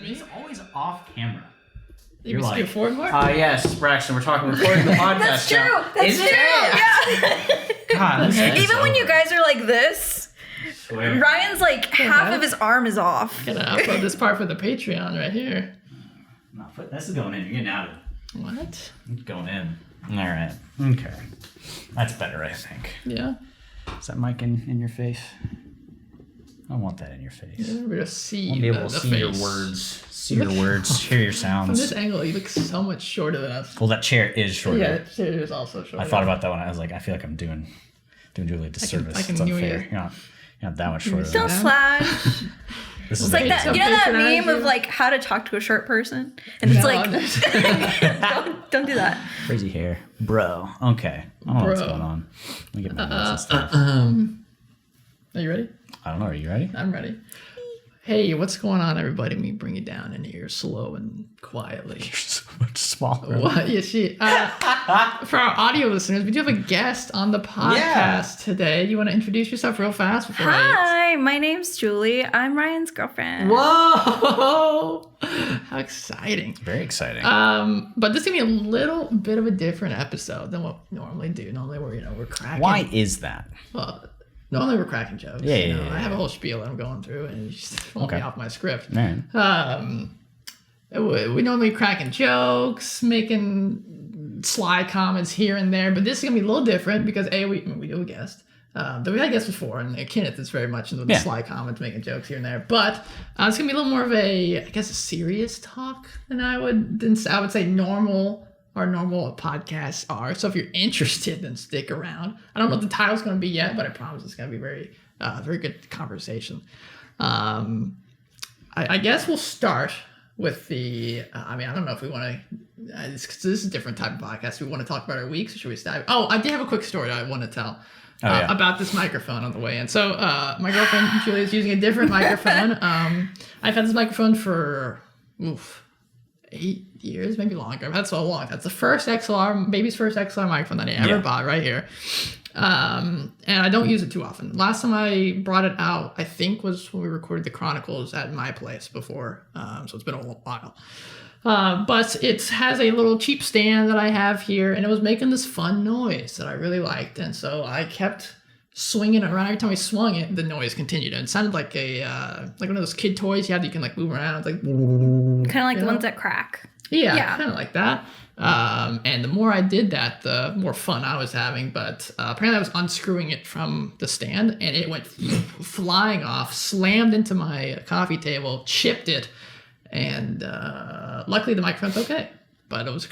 He's always off camera. You're like, forward more? Yes, Braxton, we're recording the podcast. That's true. Now. That's true. Yeah. God, Even when you guys are like this, Ryan's like half of his arm is off. I'm gonna upload this part for the Patreon right here. No, this is going in. You're getting out of it. What? It's going in. All right. Okay. That's better, I think. Yeah. Is that mic in your face? I don't want that in your face. Yeah, we're gonna see. I'll be able to see face. your words. See your words. Hear your sounds. From this angle, you look so much shorter than us. Well, that chair is shorter. Yeah, the chair is also shorter. I thought about that when I was like, I feel like I'm doing Julie a disservice. I can it's unfair. you. You're not that much shorter. Don't slash. This is It's like that. You know that patronize meme you? of like how to talk to a short person, and it's like, don't do that. crazy hair, bro. Okay, I don't know what's Bro. going on. Let me get my notes and stuff. Are you ready? I don't know. Are you ready? I'm ready. Hey, what's going on, everybody? Let me bring you down in here slow and quietly. You're so much smaller. What? Yeah, she. For our audio listeners, we do have a guest on the podcast today. Do you want to introduce yourself real fast before Hi, my name's Julie. I'm Ryan's girlfriend. Whoa! How exciting. Very exciting. But this is gonna be a little bit of a different episode than what we normally do. Normally we're cracking. Why is that? Well, normally we're cracking jokes. Yeah, you know? yeah. I have a whole spiel that I'm going through, and you just won't be off my script. Man. We normally cracking jokes, making sly comments here and there, but this is gonna be a little different because we do a guest. That we had a guest before, and Kenneth is very much into the sly comments, making jokes here and there. But it's gonna be a little more of a serious talk than I would say normal podcasts are. So if you're interested, then stick around. I don't know what the title's going to be yet, but I promise it's going to be very good conversation. I guess we'll start with the, I don't know if we want to, this is a different type of podcast. Do we want to talk about our weeks, or should we start? Oh, I did have a quick story I want to tell about this microphone on the way in. So my girlfriend, Julie, is using a different microphone. I've had this microphone for, 8 years, maybe longer. That's so long. That's the first baby's first XLR microphone that I ever bought right here. And I don't use it too often. Last time I brought it out, I think, was when we recorded the Chronicles at my place before. So it's been a while. But it has a little cheap stand that I have here, and it was making this fun noise that I really liked. And so I kept swinging it around. Every time I swung it, the noise continued. And it sounded like like one of those kid toys you have that you can like move around. It's like Kind of like the ones that crack. Yeah. Kind of like that. And the more I did that, the more fun I was having. But apparently I was unscrewing it from the stand, and it went flying off, slammed into my coffee table, chipped it, and luckily the microphone's okay. But it was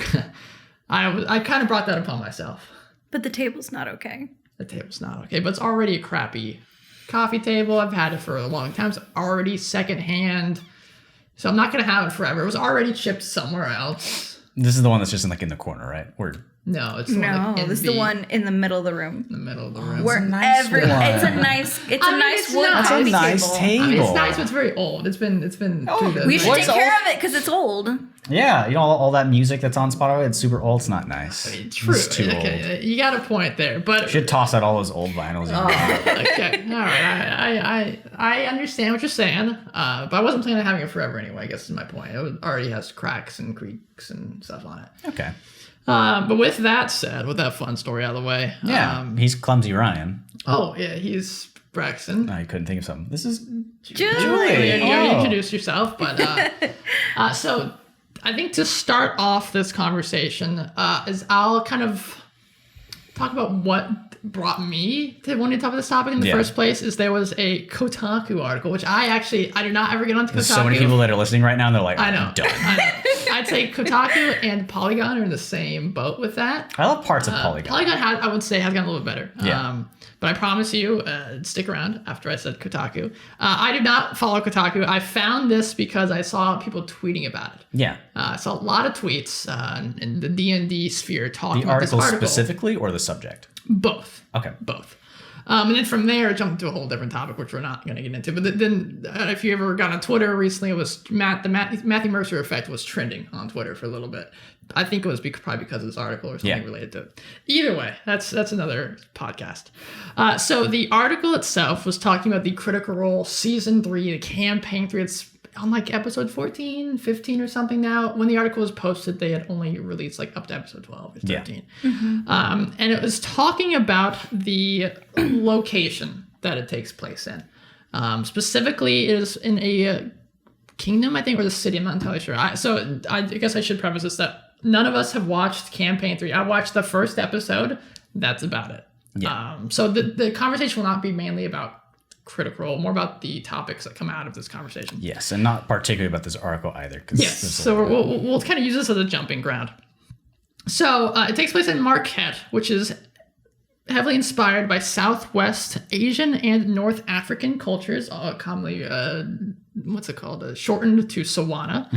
I kind of brought that upon myself. But the table's not okay. The table's not okay, but it's already a crappy coffee table. I've had it for a long time. It's already secondhand, so I'm not going to have it forever. It was already chipped somewhere else. This is the one that's just in the corner, right? No, it's the one this is the one in the middle of the room. in the middle of the room. Where It's a nice it's a nice it's wood nice. coffee It's a nice table. It's nice, but it's very old. It's been through the. We should What's take care old? of it because it's old. Yeah, you know all that music that's on Spotify. It's super old. It's not nice. True. It's too Okay, you got a point there, but old. Should toss out all those old vinyls. okay, all right. I understand what you're saying, but I wasn't planning on having it forever anyway. I guess is my point. It already has cracks and creaks and stuff on it. Okay. But with that said, with that fun story out of the way, Yeah. He's Clumsy Ryan. oh yeah, he's Braxton. I couldn't think of something. This is Julie. You already Oh. introduced yourself, but so I think to start off this conversation is I'll kind of talk about what brought me to wanting to talk about this topic in the first place. Is there was a Kotaku article, which I did not ever get onto Kotaku. There's so many people that are listening right now, and they're like, I know. I'm done. I know. I'd say Kotaku and Polygon are in the same boat with that. I love parts of Polygon. Polygon, I would say, has gotten a little bit better. Yeah. But I promise you, stick around after I said Kotaku. I did not follow Kotaku. I found this because I saw people tweeting about it. Yeah. I saw a lot of tweets in the D&D sphere talking The about this article article. specifically or the subject? Both. Okay. Both. And then from there, it jumped to a whole different topic, which we're not going to get into. But then, if you ever got on Twitter recently, it was the Matthew Mercer effect was trending on Twitter for a little bit. I think it was probably because of this article or something related to it. Either way, that's another podcast. So the article itself was talking about the Critical Role Season 3, the Campaign 3. It's on like episode 14, 15 or something now. When the article was posted, they had only released like up to episode 12 or 13. And it was talking about the location that it takes place in. Specifically, it is in a kingdom, I think, or the city. I'm not entirely sure. So I guess I should preface this that none of us have watched Campaign 3. I watched the first episode. That's about it. Yeah. So the conversation will not be mainly about Critical Role, more about the topics that come out of this conversation. Yes, and not particularly about this article either. Yes, so we'll kind of use this as a jumping ground. So it takes place in Marquette, which is heavily inspired by Southwest Asian and North African cultures, commonly, shortened to Sawana.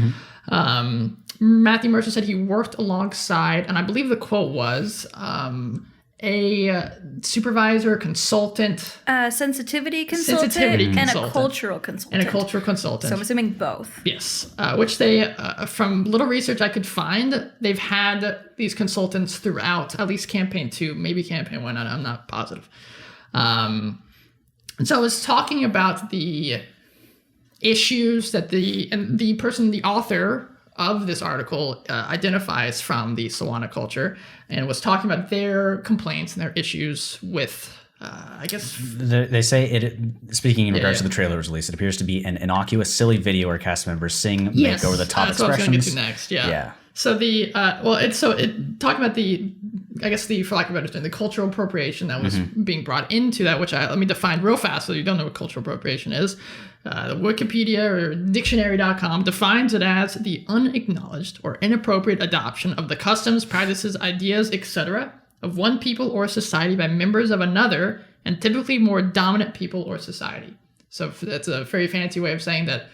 Matthew Mercer said he worked alongside, and I believe the quote was, a supervisor, consultant, sensitivity consultant, and a cultural consultant. So I'm assuming both. Yes, which they, from little research I could find, they've had these consultants throughout at least Campaign 2, maybe Campaign 1. I'm not positive. And so I was talking about the issues that the author of this article identifies from the Sawana culture, and was talking about their complaints and their issues with, I guess... They say it, speaking in regards to the trailer was released, it appears to be an innocuous, silly video where cast members sing, make over-the-top expressions. That's what I was going to get to next, yeah. So talking about for lack of a better term, the cultural appropriation that was being brought into that, which let me define real fast so you don't know what cultural appropriation is. Wikipedia or dictionary.com defines it as the unacknowledged or inappropriate adoption of the customs, practices, ideas, etc. of one people or society by members of another, and typically more dominant people or society. So that's a very fancy way of saying that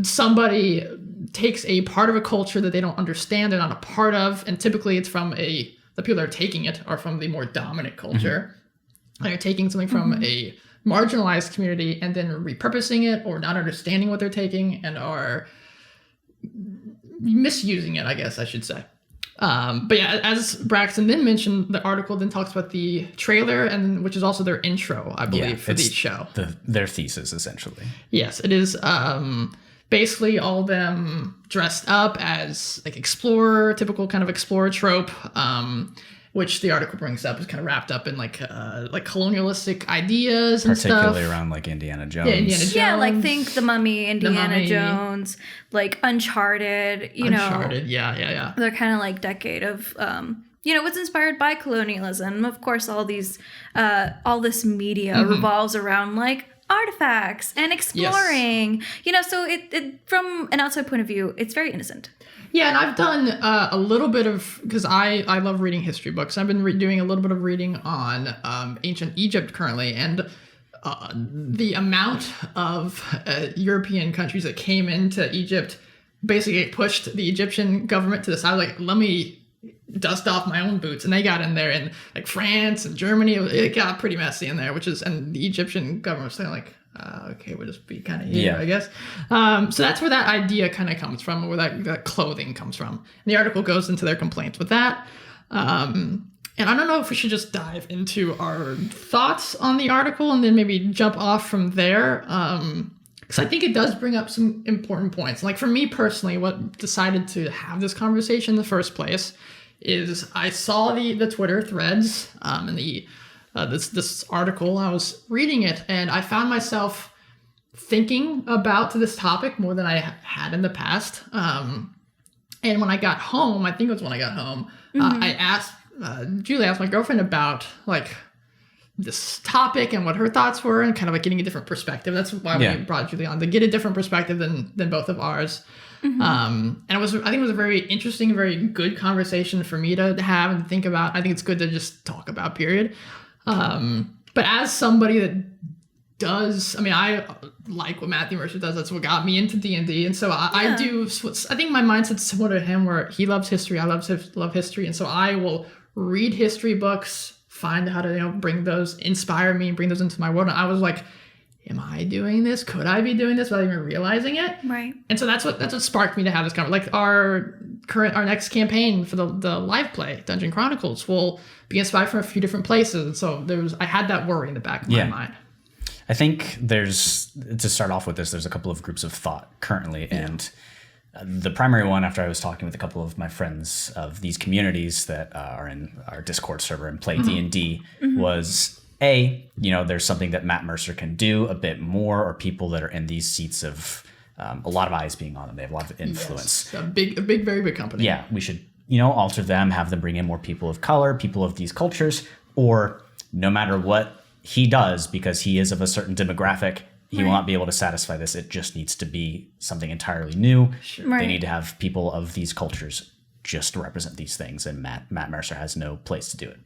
somebody takes a part of a culture that they don't understand, they're not a part of, and typically it's from the people that are taking it are from the more dominant culture. They're taking something from a marginalized community and then repurposing it, or not understanding what they're taking, and are misusing it, I guess I should say. But yeah, as Braxton then mentioned, the article then talks about the trailer, and which is also their intro, I believe, for the show. Their thesis, essentially. Yes, it is basically all of them dressed up as like explorer, typical kind of explorer trope, which the article brings up is kind of wrapped up in like colonialistic ideas and particularly stuff. around like Indiana Jones. Yeah, Indiana Jones. Yeah, like think The Mummy, Indiana Jones, like Uncharted, Uncharted, yeah. They're kind of like decade of, what's inspired by colonialism. Of course, all this media revolves around like artifacts and exploring, so it from an outside point of view, it's very innocent. Yeah, and I've done a little bit of, because I love reading history books. I've been doing a little bit of reading on ancient Egypt currently, and the amount of European countries that came into Egypt basically pushed the Egyptian government to the side, like, let me dust off my own boots. And they got in there, and like France and Germany, it got pretty messy in there, and the Egyptian government was saying like, okay, we'll just be kind of here, I guess. So that's where that idea kind of comes from, or where that clothing comes from. And the article goes into their complaints with that. And I don't know if we should just dive into our thoughts on the article and then maybe jump off from there. Because I think it does bring up some important points. Like for me personally, what decided to have this conversation in the first place is I saw the Twitter threads and this article. I was reading it, and I found myself thinking about this topic more than I had in the past. And when I got home, I think it was when I got home, I asked Julie, asked my girlfriend about like this topic and what her thoughts were, and kind of like getting a different perspective. That's why we brought Julie on, to get a different perspective than both of ours. And I think it was a very interesting, very good conversation for me to have and think about. I think it's good to just talk about, period. But as somebody that does, I like what Matthew Mercer does. That's what got me into D&D. And so I think my mindset's similar to him, where he loves history. I love history. And so I will read history books, find how to, bring those, inspire me, and bring those into my world. And I was like, am I doing this? Could I be doing this without even realizing it? Right. And so that's what sparked me to have this conversation. Like our next campaign for the live play, Dungeon Chronicles, will be inspired from a few different places. And so I had that worry in the back of my mind. I think to start off with this, there's a couple of groups of thought currently. And the primary one, after I was talking with a couple of my friends of these communities that are in our Discord server and play D&D, was there's something that Matt Mercer can do a bit more, or people that are in these seats of a lot of eyes being on them. They have a lot of influence. Yes. A big, very big company. Yeah, we should, alter them, have them bring in more people of color, people of these cultures, or no matter what he does, because he is of a certain demographic, he will not be able to satisfy this. It just needs to be something entirely new. Sure. Right. They need to have people of these cultures just to represent these things, and Matt Mercer has no place to do it.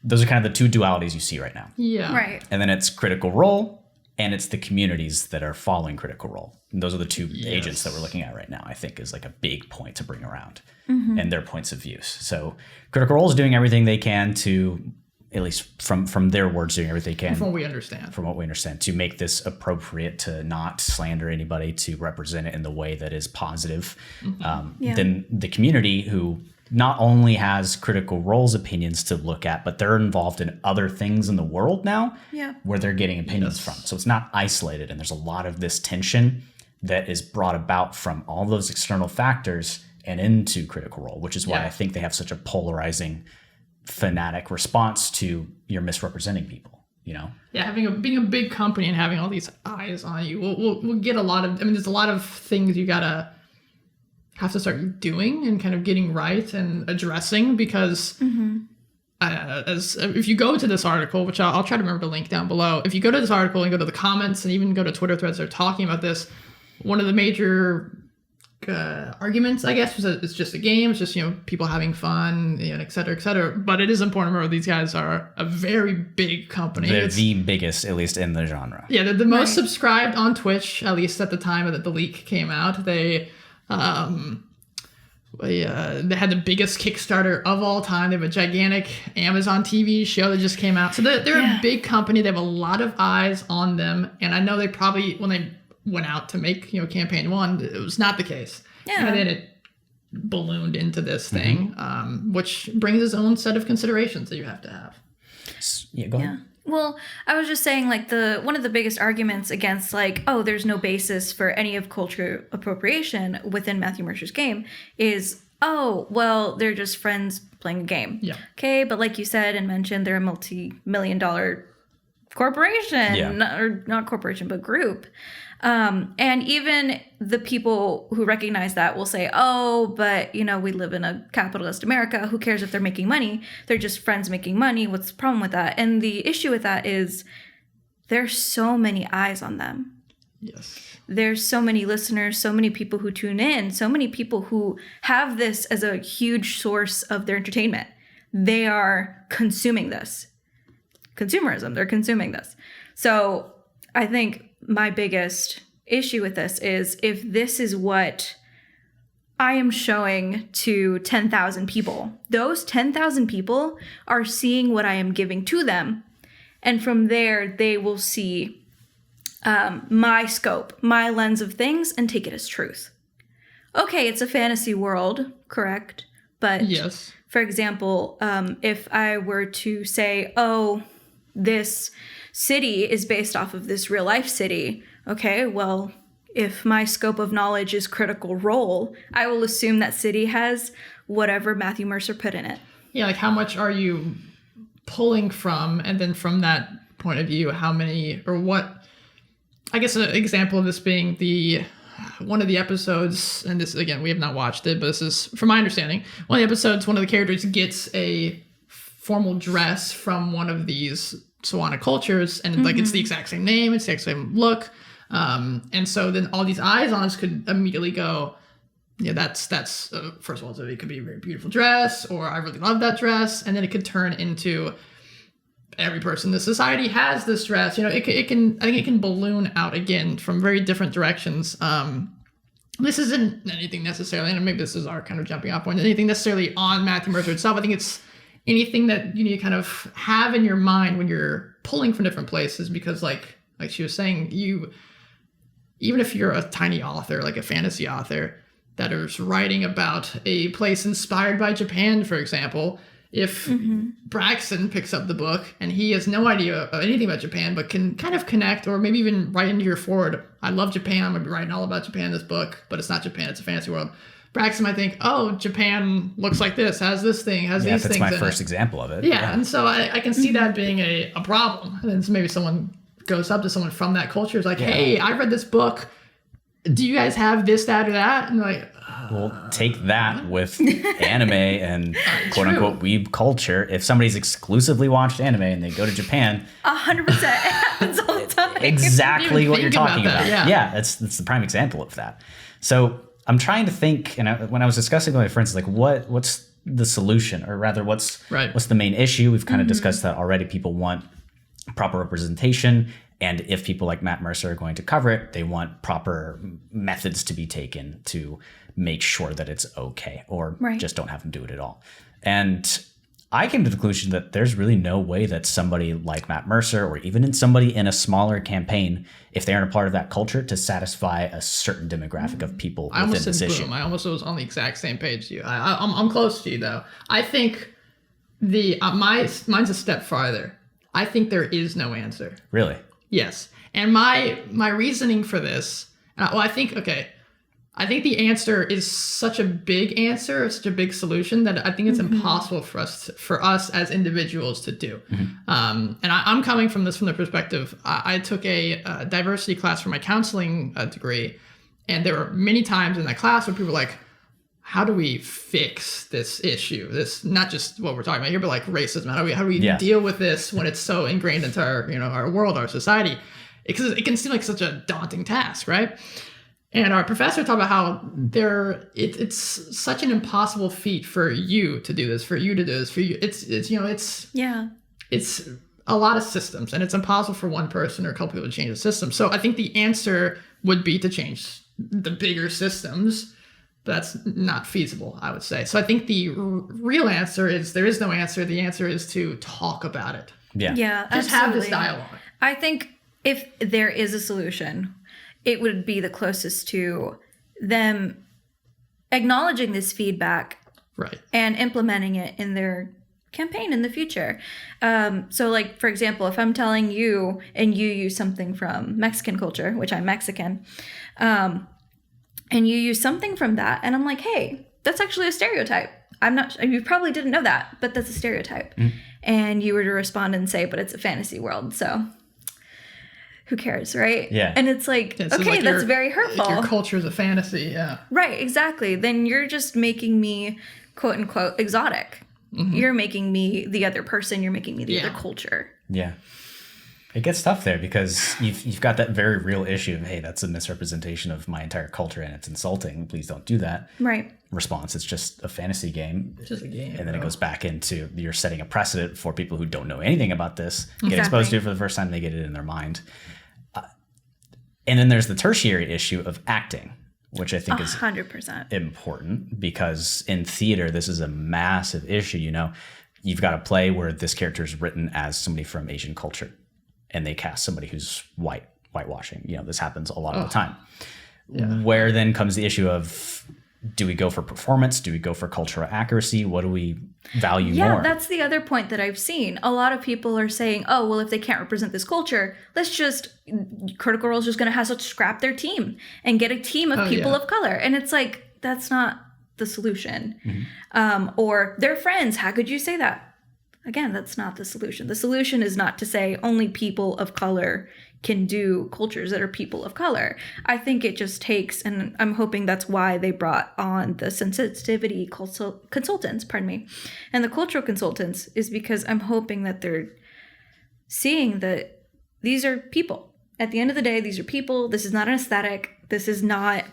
Those are kind of the two dualities you see right now. Yeah. Right. And then it's Critical Role, and it's the communities that are following Critical Role. And those are the two agents that we're looking at right now, I think, is like a big point to bring around and their points of views. So Critical Role is doing everything they can to, at least from their words, doing everything they can. From what we understand. To make this appropriate, to not slander anybody, to represent it in the way that is positive. Then the community, who not only has Critical Role's opinions to look at, but they're involved in other things in the world now where they're getting opinions from. So it's not isolated, and there's a lot of this tension that is brought about from all those external factors and into Critical Role, which is why I think they have such a polarizing, fanatic response to you're misrepresenting people, Yeah, being a big company and having all these eyes on you, we'll get a lot of, there's a lot of things you gotta have to start doing and kind of getting right and addressing, because if you go to this article, which I'll try to remember to link down below, if you go to this article and go to the comments and even go to Twitter threads that are talking about this, one of the major arguments, I guess, was that it's just a game. It's just, people having fun, et cetera, et cetera. But it is important to remember these guys are a very big company. They're the biggest, at least in the genre. Yeah, they're the most subscribed on Twitch, at least at the time that the leak came out. They had the biggest Kickstarter of all time. They have a gigantic Amazon TV show that just came out. So they're a big company. They have a lot of eyes on them. And I know they probably, when they went out to make, campaign 1, it was not the case. Yeah. And then it ballooned into this thing, which brings its own set of considerations that you have to have. Yeah, go ahead. Well, I was just saying, one of the biggest arguments against, there's no basis for any of culture appropriation within Matthew Mercer's game is, they're just friends playing a game. Yeah. Okay, but like you said and mentioned, they're a multi-million-dollar corporation, not corporation, but group. And even the people who recognize that will say, but we live in a capitalist America. Who cares if they're making money? They're just friends making money. What's the problem with that? And the issue with that is there's so many eyes on them. Yes. There's so many listeners, so many people who tune in, so many people who have this as a huge source of their entertainment. They are consuming this. Consumerism, they're consuming this. So I think my biggest issue with this is, if this is what I am showing to 10,000 people, those 10,000 people are seeing what I am giving to them. And from there, they will see my scope, my lens of things, and take it as truth. Okay, it's a fantasy world, correct? But yes. For example, if I were to say, this city is based off of this real life city. Okay, well, if my scope of knowledge is Critical Role, I will assume that city has whatever Matthew Mercer put in it. Yeah, how much are you pulling from? And then from that point of view, how many, or what, I guess an example of this being one of the episodes, and this, again, we have not watched it, but this is, from my understanding, one of the episodes, one of the characters gets a formal dress from one of these Sawana cultures, and it's the exact same name, it's the exact same look, and so then all these eyes on us could immediately go, that's first of all, so it could be a very beautiful dress, or I really love that dress, and then it could turn into every person in the society has this dress. I think it can balloon out again from very different directions. This isn't anything necessarily, and maybe this is our kind of jumping off point, anything necessarily on Matthew Mercer itself. I think it's anything that you need to kind of have in your mind when you're pulling from different places, because like she was saying, even if you're a tiny author, like a fantasy author that is writing about a place inspired by Japan, for example, if Braxton picks up the book and he has no idea of anything about Japan, but can kind of connect or maybe even write into your forward, I love Japan, I'm going to be writing all about Japan in this book, but it's not Japan, it's a fantasy world. Braxton might think, oh, Japan looks like this, has this thing, has these things in it. That's my first example of it. Yeah, and so I can see that being a problem. And then maybe someone goes up to someone from that culture, is like, hey, I read this book. Do you guys have this, that, or that? And like, well, take that with anime and quote unquote weeb culture. If somebody's exclusively watched anime and they go to Japan, 100% it happens all the time. Exactly what you're talking about. Yeah, that's the prime example of that. So I'm trying to think, and when I was discussing with my friends, like what's the solution, or rather, what's the main issue? We've kind of discussed that already. People want proper representation. And if people like Matt Mercer are going to cover it, they want proper methods to be taken to make sure that it's okay, or just don't have them do it at all. And I came to the conclusion that there's really no way that somebody like Matt Mercer, or even somebody in a smaller campaign, if they aren't a part of that culture, to satisfy a certain demographic of people within this issue. I almost was on the exact same page as you. I'm close to you, though. I think mine's a step farther. I think there is no answer. Really? Yes. And my reasoning for this, I think the answer is such a big answer, such a big solution, that I think it's impossible for us as individuals to do. And I'm coming from the perspective, I took a diversity class for my counseling degree, and there were many times in that class where people were like, how do we fix this issue? This, not just what we're talking about here, but like racism. How do we deal with this when it's so ingrained into our world, our society? Because it can seem like such a daunting task, right? And our professor talked about how it's such an impossible feat for you to do this, for you to do this, for you. It's a lot of systems, and it's impossible for one person or a couple people to change the system. So I think the answer would be to change the bigger systems. But that's not feasible, I would say. So I think the real answer is there is no answer. The answer is to talk about it. Yeah, just absolutely. have this dialogue. I think if there is a solution, it would be the closest to them acknowledging this feedback, and implementing it in their campaign in the future. So like, for example, if I'm telling you and you use something from Mexican culture, which I'm Mexican, and you use something from that, and I'm like, hey, that's actually a stereotype. You probably didn't know that, but that's a stereotype. And you were to respond and say, but it's a fantasy world, so who cares, right? Yeah. And it's like, okay, that's very hurtful. Your culture is a fantasy, yeah. Right, exactly. Then you're just making me, quote unquote, exotic. You're making me the other person. You're making me the other culture. Yeah. It gets tough there because you've got that very real issue of, hey, that's a misrepresentation of my entire culture and it's insulting. Please don't do that. Right. Response, it's just a fantasy game. It's just a game. And then it goes back into you're setting a precedent for people who don't know anything about this, get exposed to it for the first time, they get it in their mind. And then there's the tertiary issue of acting, which I think is 100% important because in theater, this is a massive issue. You've got a play where this character is written as somebody from Asian culture, and they cast somebody who's whitewashing. This happens a lot of the time. Yeah. Where then comes the issue of, do we go for performance? Do we go for cultural accuracy? What do we value more? Yeah, that's the other point that I've seen. A lot of people are saying, oh, well, if they can't represent this culture, Critical Role's just going to have to scrap their team and get a team of people of color. And it's like, that's not the solution. Or their friends, how could you say that? Again, that's not the solution. The solution is not to say only people of color can do cultures that are people of color. I think it just takes, and I'm hoping that's why they brought on the sensitivity consultants, and the cultural consultants, is because I'm hoping that they're seeing that these are people. At the end of the day, these are people. This is not an aesthetic. This is not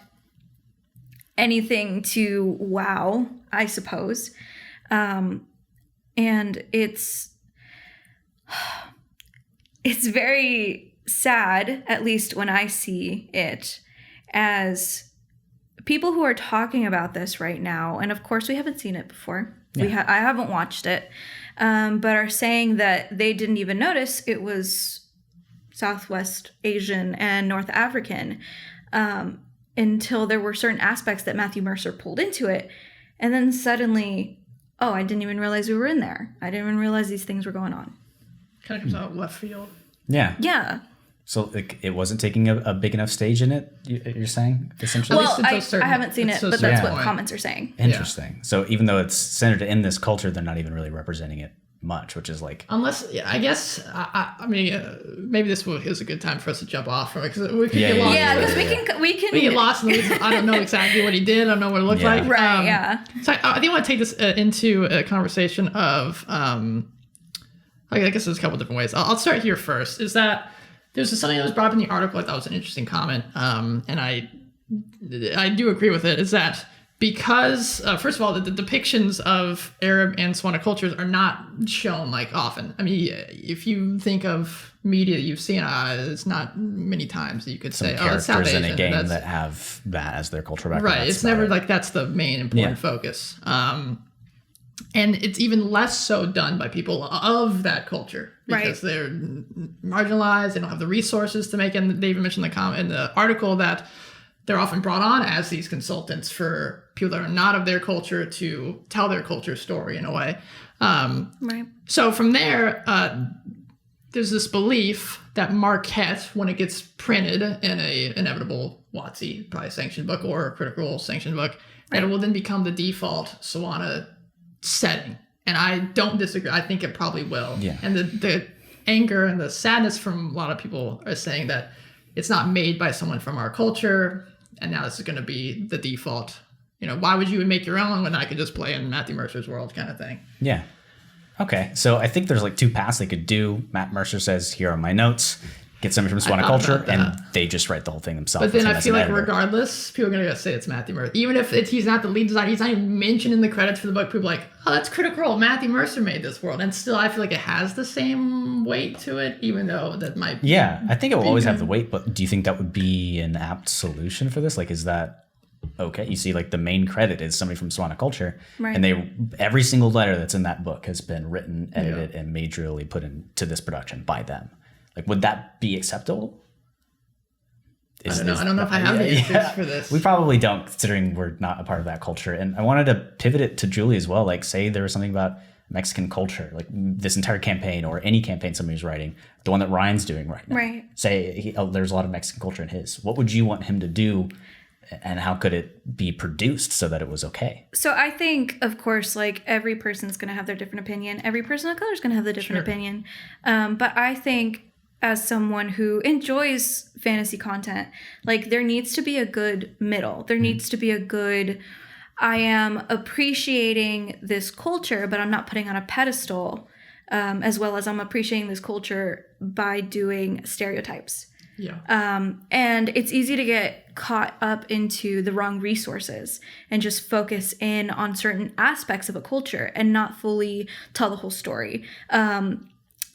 anything to wow, I suppose. And it's very sad, at least when I see it, as people who are talking about this right now, and of course we haven't seen it before. Yeah. I haven't watched it, but are saying that they didn't even notice it was Southwest Asian and North African until there were certain aspects that Matthew Mercer pulled into it. And then suddenly oh, I didn't even realize we were in there. I didn't even realize these things were going on. Kind of comes out left field. Yeah. Yeah. So it wasn't taking a big enough stage in it, you're saying, essentially? Well, I haven't seen it, but that's what comments are saying. Interesting. Yeah. So even though it's centered in this culture, they're not even really representing it much, which is like... Unless, I guess, I mean, maybe this is a good time for us to jump off from it, because we could get lost. Yeah, because we can... We get lost in the weeds. I don't know exactly what he did. I don't know what it looked like. Right, yeah. So I think I want to take this into a conversation of... I guess there's a couple different ways. I'll start here first, is that there's something that was brought up in the article. I thought was an interesting comment, and I do agree with it, is that because, first of all, the depictions of Arab and Swana cultures are not shown like often. I mean, if you think of media you've seen, it's not many times that you could say, oh, it's South Asian. In a game that have that as their cultural background. Right, it's never like that's the main important focus. And it's even less so done by people of that culture because they're marginalized. They don't have the resources to make it. And they even mentioned in the article that they're often brought on as these consultants for people that are not of their culture to tell their culture story in a way. So from there, there's this belief that Marquette, when it gets printed in a inevitable WotC, probably sanctioned book or a Critical Role sanctioned book, that it will then become the default Swana setting. And I don't disagree. I think it probably will. Yeah. And the anger and the sadness from a lot of people are saying that it's not made by someone from our culture, and now this is going to be the default. You know, why would you make your own when I could just play in Matthew Mercer's world kind of thing? Yeah. Okay. So I think there's like two paths they could do. Matt Mercer says, here are my notes. Get somebody from Swana culture, and they just write the whole thing themselves. But then I feel like regardless, people are going to say it's Matthew Mercer. Even if he's not the lead designer, he's not even mentioned in the credits for the book. People are like, oh, that's Critical Role. Matthew Mercer made this world. And still, I feel like it has the same weight to it, even though that might be... Yeah, I think it will always have the weight, but do you think that would be an apt solution for this? Like, is that... Okay, you see, like the main credit is somebody from Swana culture, and every single letter that's in that book has been written, edited, and majorly put into this production by them. Like, would that be acceptable? I don't know if I have the answers for this. We probably don't, considering we're not a part of that culture. And I wanted to pivot it to Julie as well. Like, say there was something about Mexican culture, like this entire campaign or any campaign somebody's writing, the one that Ryan's doing right now. Right. Say there's a lot of Mexican culture in his. What would you want him to do, and how could it be produced so that it was okay? So I think, of course, like every person's going to have their different opinion. Every person of color is going to have their different opinion. But I think, as someone who enjoys fantasy content, like there needs to be a good middle. There needs to be a good, I am appreciating this culture, but I'm not putting on a pedestal, as well as I'm appreciating this culture by doing stereotypes. Yeah. And it's easy to get caught up into the wrong resources and just focus in on certain aspects of a culture and not fully tell the whole story.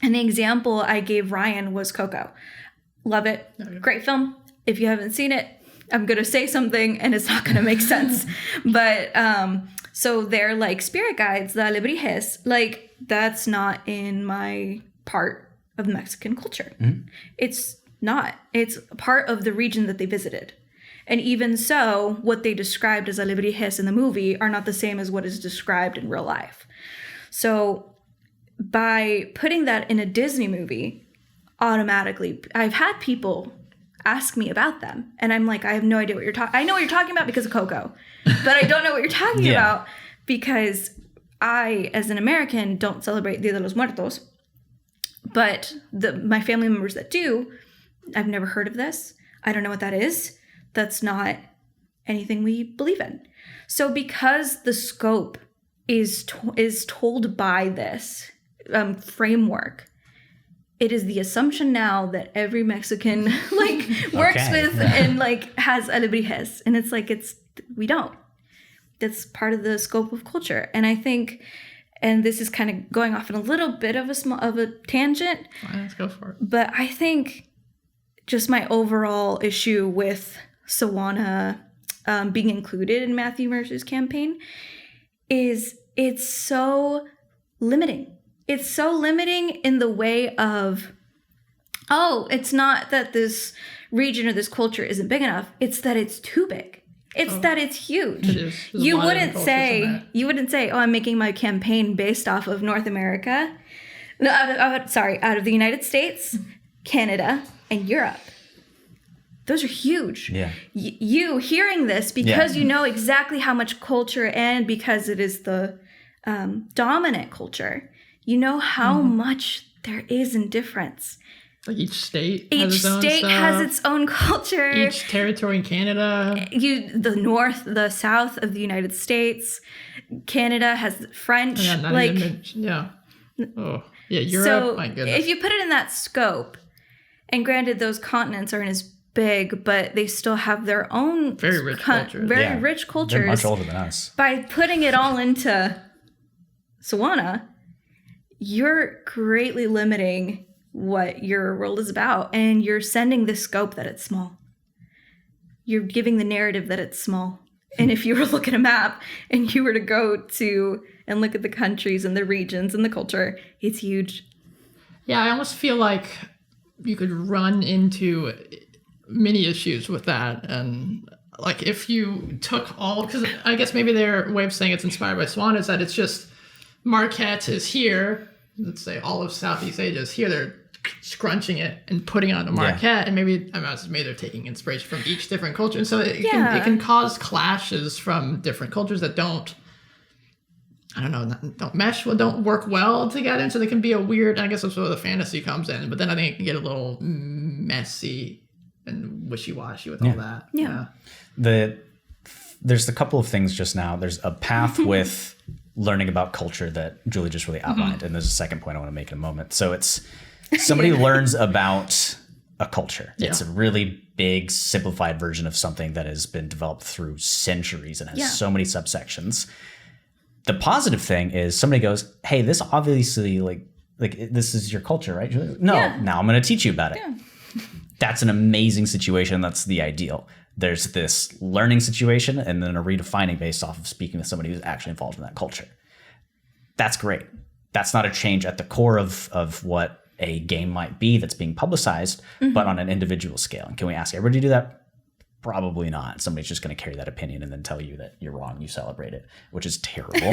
And the example I gave Ryan was Coco. Love it. Great film. If you haven't seen it, I'm going to say something and it's not going to make sense. But so they're like spirit guides, the alebrijes. Like, that's not in my part of Mexican culture. Mm-hmm. It's not. It's part of the region that they visited. And even so, what they described as alebrijes in the movie are not the same as what is described in real life. So by putting that in a Disney movie, automatically, I've had people ask me about them. And I'm like, I have no idea what you're talking. I know what you're talking about because of Coco, but I don't know what you're talking about because I, as an American, don't celebrate Dia de los Muertos. But my family members that do, I've never heard of this. I don't know what that is. That's not anything we believe in. So because the scope is told by this framework, it is the assumption now that every Mexican like works with and like has alebrijes, and it's like we don't. That's part of the scope of culture, and I think, and this is kind of going off in a little bit of a tangent. Fine, let's go for it. But I think just my overall issue with Swana being included in Matthew Mercer's campaign is it's so limiting. It's so limiting in the way of, oh, it's not that this region or this culture isn't big enough. It's that it's too big. It's that it's huge. It is. You wouldn't say, oh, I'm making my campaign based off of North America. No, out of the United States, Canada, and Europe. Those are huge. Yeah. You hearing this because you know exactly how much culture, and because it is the dominant culture, you know how much there is in difference. Like each state has its own culture. Each territory in Canada. The north, the south of the United States. Canada has French. Oh, yeah, Europe, so my goodness. If you put it in that scope, and granted those continents aren't as big, but they still have their own very rich cultures. Rich cultures. They're much older than us. By putting it all into Sawana, you're greatly limiting what your world is about, and you're sending the scope that it's small. You're giving the narrative that it's small. And if you were to look at a map and you were to go to and look at the countries and the regions and the culture, it's huge. Yeah, I almost feel like you could run into many issues with that. And like if you took all, because I guess maybe their way of saying it's inspired by Swan is that it's just Marquette is here. Let's say all of Southeast Asia is here. They're scrunching it and putting it on a Marquette, and maybe they're taking inspiration from each different culture, and so it can cause clashes from different cultures that don't mesh, don't work well together, and so they can be a weird. I guess that's where the fantasy comes in, but then I think it can get a little messy and wishy-washy with all that. Yeah. There's a couple of things just now. There's a path with learning about culture that Julie just really outlined, and there's a second point I want to make in a moment. So it's somebody learns about a culture. Yeah. It's a really big, simplified version of something that has been developed through centuries and has so many subsections. The positive thing is somebody goes, hey, this obviously like this is your culture, right? No, now I'm going to teach you about it. Yeah. That's an amazing situation. That's the ideal. There's this learning situation and then a redefining based off of speaking with somebody who's actually involved in that culture. That's great. That's not a change at the core of what a game might be that's being publicized, but on an individual scale. And can we ask everybody to do that? Probably not. Somebody's just going to carry that opinion and then tell you that you're wrong. You celebrate it, which is terrible.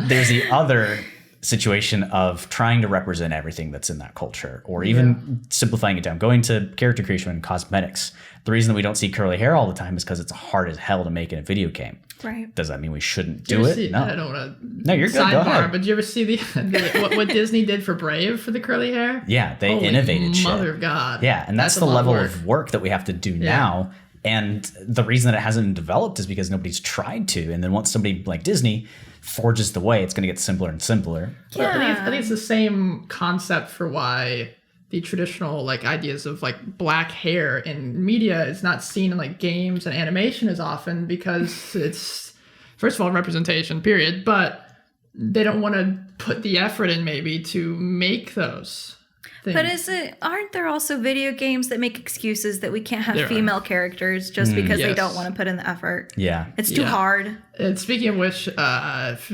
There's the other situation of trying to represent everything that's in that culture, or even simplifying it down, going to character creation and cosmetics. The reason that we don't see curly hair all the time is because it's hard as hell to make in a video game. Right. Does that mean we shouldn't do it? No. I don't want to. No, you're good. Go ahead. But did you ever see what Disney did for Brave for the curly hair? Yeah, they innovated shit. Mother of God. Yeah, and that's the level of work that we have to do now. And the reason that it hasn't developed is because nobody's tried to. And then once somebody like Disney forges the way, it's going to get simpler and simpler. Yeah. I think it's the same concept for why the traditional like ideas of like black hair in media is not seen in like games and animation as often, because it's, first of all, representation, period. But they don't want to put the effort in maybe to make those things. But aren't there also video games that make excuses that we can't have female characters just because they don't want to put in the effort? Yeah. It's too hard. And speaking of which, this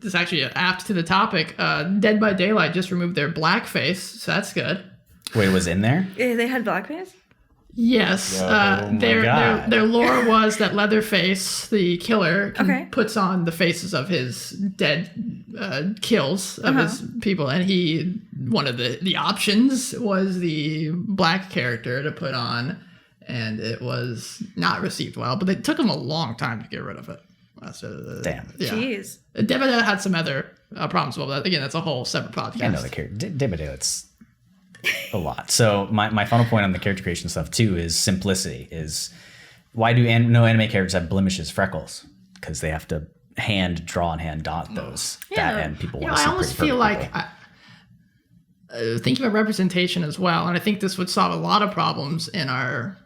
is actually apt to the topic. Dead by Daylight just removed their blackface, so that's good. Wait, it was in there? They had blackface? Yes. Their lore was that Leatherface, the killer, puts on the faces of his dead kills of his people, and one of the options was the black character to put on, and it was not received well, but it took them a long time to get rid of it. Damn. Yeah. Jeez. Dead by Daylight had some other problems with that. Again, that's a whole separate podcast. I know the character. Dead by Daylight's a lot. So my final point on the character creation stuff too is simplicity. Is why do no anime characters have blemishes, freckles? Because they have to hand draw and hand dot those. And people want to see. I almost feel like thinking about representation as well, and I think this would solve a lot of problems in our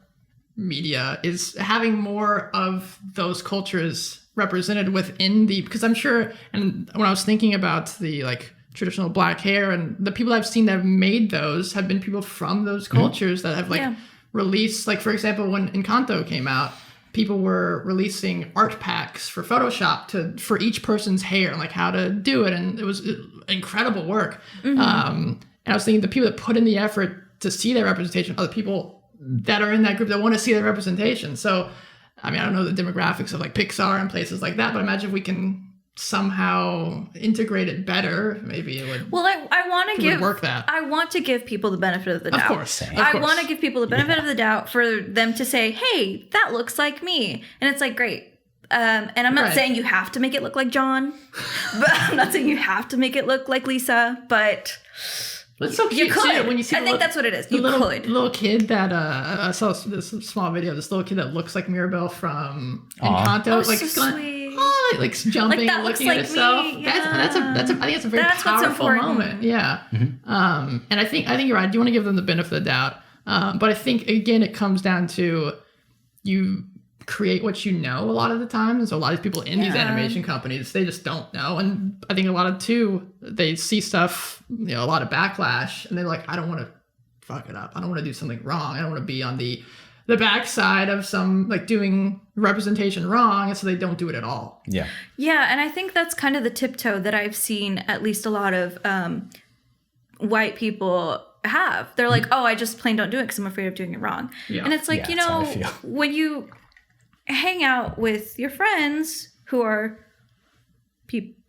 media, is having more of those cultures represented within because I'm sure, and when I was thinking about the like traditional black hair, and the people I've seen that have made those have been people from those cultures that have released, like for example, when Encanto came out, people were releasing art packs for Photoshop for each person's hair and like how to do it, and it was incredible work. And I was thinking the people that put in the effort to see their representation are the people that are in that group that want to see their representation. So I mean, I don't know the demographics of like Pixar and places like that, but imagine if we can somehow integrate it better, maybe it would. Well, I want to give work that. I want to give people the benefit of the doubt. Of course. I want to give people the benefit of the doubt for them to say, "Hey, that looks like me," and it's like, great. And I'm not saying you have to make it look like John, but I'm not saying you have to make it look like Lisa, but. It's so cute, you could. Too, when you see I think that's what it is. You could. Little kid that I saw this small video. This little kid that looks like Mirabelle from Encanto, oh, like so sweet. Like jumping and looking at itself. Me. Yeah. That's I think it's a very powerful moment. Yeah. Mm-hmm. And I think you're right. I do want to give them the benefit of the doubt. But I think again it comes down to you create what you know a lot of the time, and so a lot of people in these animation companies, they just don't know. And I think a lot of they see stuff, a lot of backlash, and they're like, I don't want to fuck it up, I don't want to do something wrong, I don't want to be on the backside of some like doing representation wrong, and so they don't do it at all. Yeah, and I think that's kind of the tiptoe that I've seen at least a lot of white people have. They're like, oh, I just plain don't do it because I'm afraid of doing it wrong. And it's like, when you hang out with your friends who are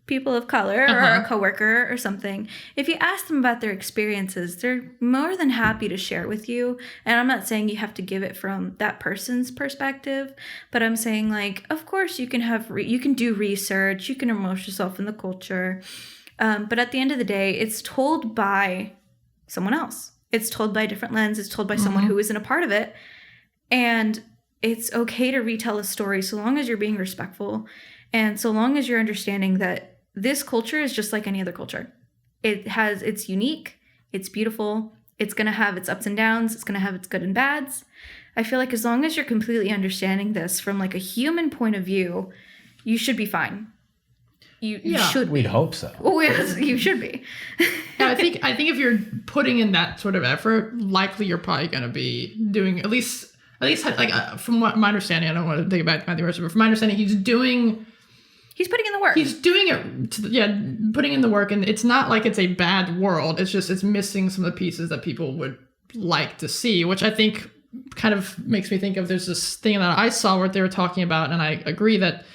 people of color or a coworker or something, if you ask them about their experiences, they're more than happy to share with you. And I'm not saying you have to give it from that person's perspective, but I'm saying like, of course you can you can do research, you can immerse yourself in the culture. But at the end of the day, it's told by someone else. It's told by a different lens. It's told by someone who isn't a part of it. And it's okay to retell a story so long as you're being respectful and so long as you're understanding that this culture is just like any other culture. It's unique, it's beautiful, it's going to have its ups and downs, it's going to have its good and bads. I feel like as long as you're completely understanding this from like a human point of view, you should be fine. You should. We'd hope so. Well, you should be. Yeah, I think if you're putting in that sort of effort, likely you're probably going to be doing at least like from what my understanding, I don't want to take it back to Matthew Mercer, but from my understanding, he's putting in the work. He's doing it, putting in the work, and it's not like it's a bad world. It's just it's missing some of the pieces that people would like to see, which I think kind of makes me think of there's this thing that I saw where they were talking about, and I agree that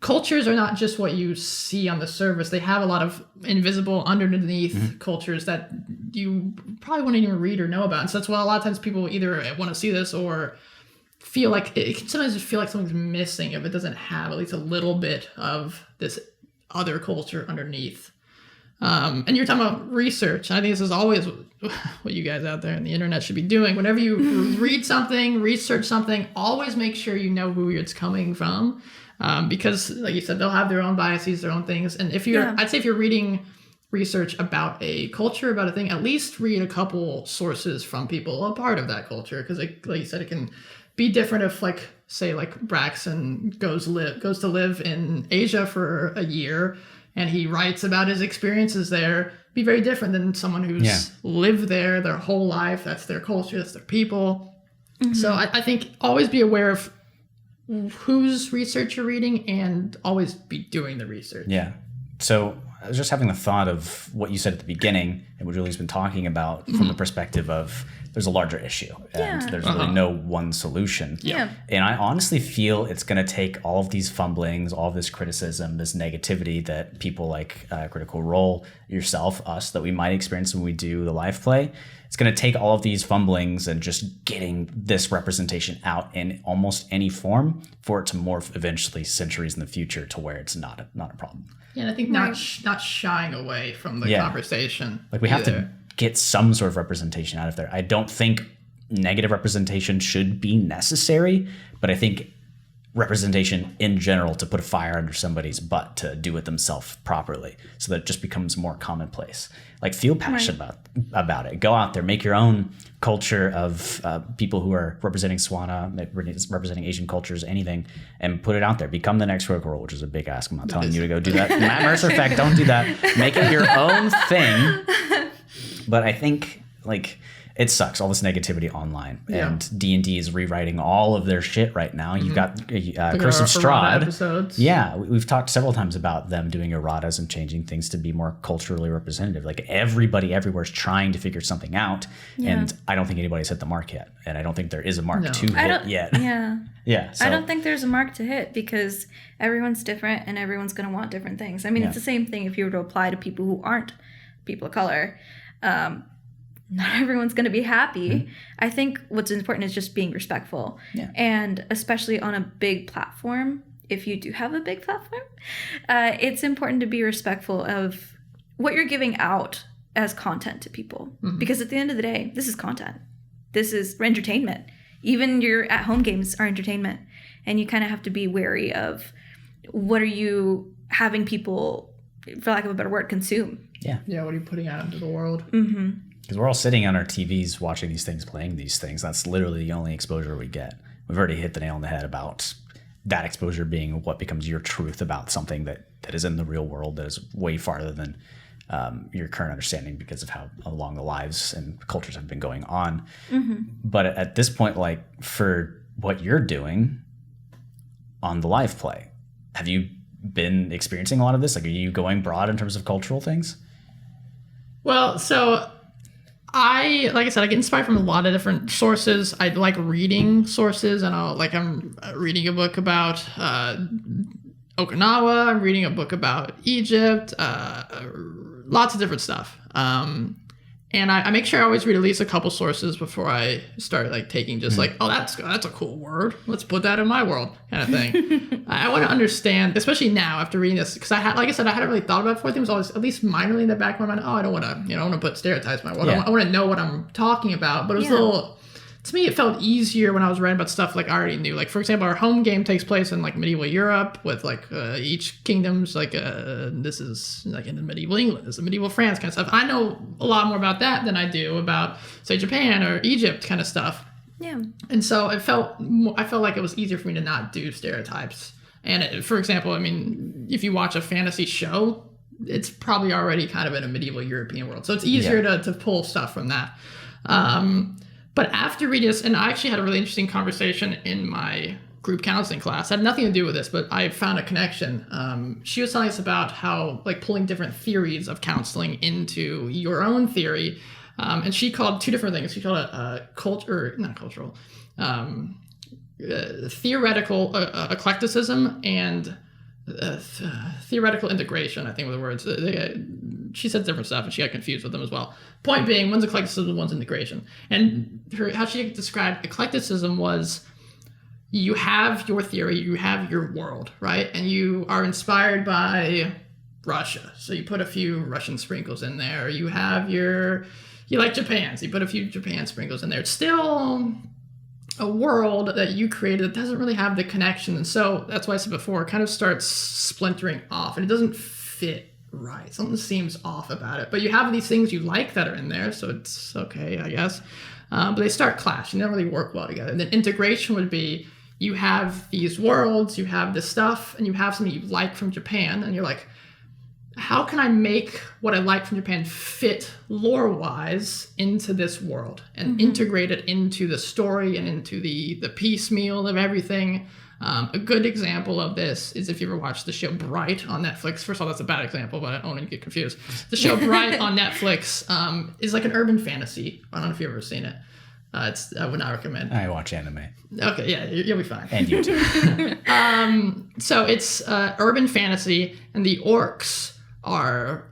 cultures are not just what you see on the surface. They have a lot of invisible underneath cultures that you probably wouldn't even read or know about. And so that's why a lot of times people either want to see this or feel like it can sometimes just feel like something's missing if it doesn't have at least a little bit of this other culture underneath. And you're talking about research. And I think this is always what you guys out there on the internet should be doing. Whenever you read something, research something, always make sure you know who it's coming from. Because like you said, they'll have their own biases, their own things. And I'd say if you're reading research about a culture, about a thing, at least read a couple sources from people a part of that culture. Because like you said, it can be different if like, say like Braxton goes to live in Asia for a year and he writes about his experiences there. Be very different than someone who's lived there their whole life. That's their culture, that's their people. So I think always be aware of whose research you're reading and always be doing the research. Yeah. So I was just having the thought of what you said at the beginning and what Julie's been talking about from the perspective of there's a larger issue and there's really no one solution. Yeah. And I honestly feel it's going to take all of these fumblings, all of this criticism, this negativity that people like Critical Role, yourself, us, that we might experience when we do the live play. It's going to take all of these fumblings and just getting this representation out in almost any form for it to morph eventually centuries in the future to where it's not a problem. Yeah, and I think not shying away from the conversation. Like we have to get some sort of representation out of there. I don't think negative representation should be necessary, but I think representation in general to put a fire under somebody's butt to do it themselves properly so that it just becomes more commonplace. Like feel passionate about it. Go out there, make your own culture of people who are representing Swana, representing Asian cultures, anything, and put it out there. Become the next Critical Role, which is a big ask. I'm not telling you to go do that. Matt Mercer effect, don't do that. Make it your own thing. But I think like it sucks, all this negativity online. And D&D is rewriting all of their shit right now. You've got Curse of Strahd. Yeah, we've talked several times about them doing erratas and changing things to be more culturally representative. Like everybody everywhere is trying to figure something out, and I don't think anybody's hit the mark yet. And I don't think there is a mark to hit yet. Yeah. So. I don't think there's a mark to hit because everyone's different and everyone's going to want different things. I mean, it's the same thing if you were to apply to people who aren't people of color. Not everyone's going to be happy. I think what's important is just being respectful. And especially on a big platform, if you do have a big platform, it's important to be respectful of what you're giving out as content to people. Because at the end of the day, this is content. This is entertainment. Even your at-home games are entertainment. And you kind of have to be wary of what are you having people, for lack of a better word, consume. Yeah, what are you putting out into the world? Because we're all sitting on our TVs watching these things, playing these things. That's literally the only exposure we get. We've already hit the nail on the head about that exposure being what becomes your truth about something that is in the real world that is way farther than your current understanding because of how long the lives and cultures have been going on. But at this point, like for what you're doing on the live play, have you been experiencing a lot of this? Like, are you going broad in terms of cultural things? Well, so like I said, I get inspired from a lot of different sources. I like reading sources, and I'm reading a book about Okinawa. I'm reading a book about Egypt. Lots of different stuff. And I make sure I always read at least a couple sources before I start like taking just like, oh, that's a cool word. Let's put that in my world kind of thing. I want to understand, especially now after reading this, because I hadn't really thought about it before. I think it was always at least minorly in the back of my mind. Oh, I don't want to put stereotypes in my world. I want to know what I'm talking about. But it was a little, to me, it felt easier when I was writing about stuff like I already knew. Like, for example, our home game takes place in like medieval Europe with like each kingdom's like this is like in the medieval England, this is medieval France kind of stuff. I know a lot more about that than I do about say Japan or Egypt kind of stuff. Yeah. And so I felt like it was easier for me to not do stereotypes. And for example, I mean, if you watch a fantasy show, it's probably already kind of in a medieval European world, so it's easier to pull stuff from that. But after reading this, and I actually had a really interesting conversation in my group counseling class. It had nothing to do with this, but I found a connection. She was telling us about how, like, pulling different theories of counseling into your own theory. And she called two different things. She called it theoretical eclecticism and theoretical integration, I think were the words. She said different stuff and she got confused with them as well. Point being, one's eclecticism, one's integration. And how she described eclecticism was you have your theory, you have your world, right? And you are inspired by Russia. So you put a few Russian sprinkles in there. You like Japan, so you put a few Japan sprinkles in there. It's still a world that you created that doesn't really have the connection. And so that's why I said before, it kind of starts splintering off and it doesn't fit right. Something seems off about it. But you have these things you like that are in there, so it's okay, I guess. But they start clashing. They don't really work well together. And then integration would be you have these worlds, you have this stuff, and you have something you like from Japan, and you're like, how can I make what I like from Japan fit lore-wise into this world and integrate it into the story and into the piecemeal of everything? A good example of this is if you ever watched the show Bright on Netflix. First of all, that's a bad example, but I don't want to get confused. The show Bright on Netflix is like an urban fantasy. I don't know if you've ever seen it. I would not recommend. I watch anime. Okay, yeah, you'll be fine. And YouTube. So it's urban fantasy, and the orcs are,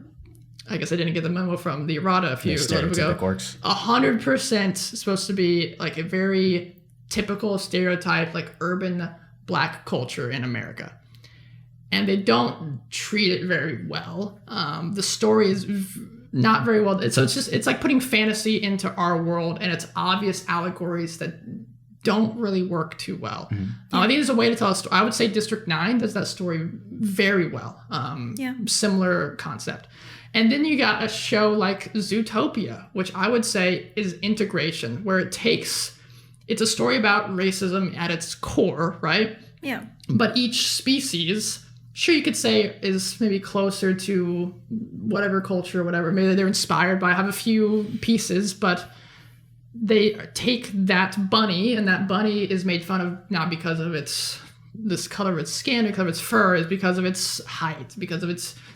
I guess I didn't get the memo from the errata a few minutes ago. 100% supposed to be like a very typical stereotype, like urban Black culture in America. And they don't treat it very well. The story is not very well. It's like putting fantasy into our world, and it's obvious allegories that don't really work too well. I think there's a way to tell a story. I would say District 9 does that story very well. Similar concept. And then you got a show like Zootopia, which I would say is integration, where it's a story about racism at its core, right? Yeah. But each species, sure, you could say, is maybe closer to whatever culture or whatever. Maybe they're inspired by, have a few pieces, but they take that bunny, and that bunny is made fun of not because of this color of its skin, because of its fur, is because of its height, because of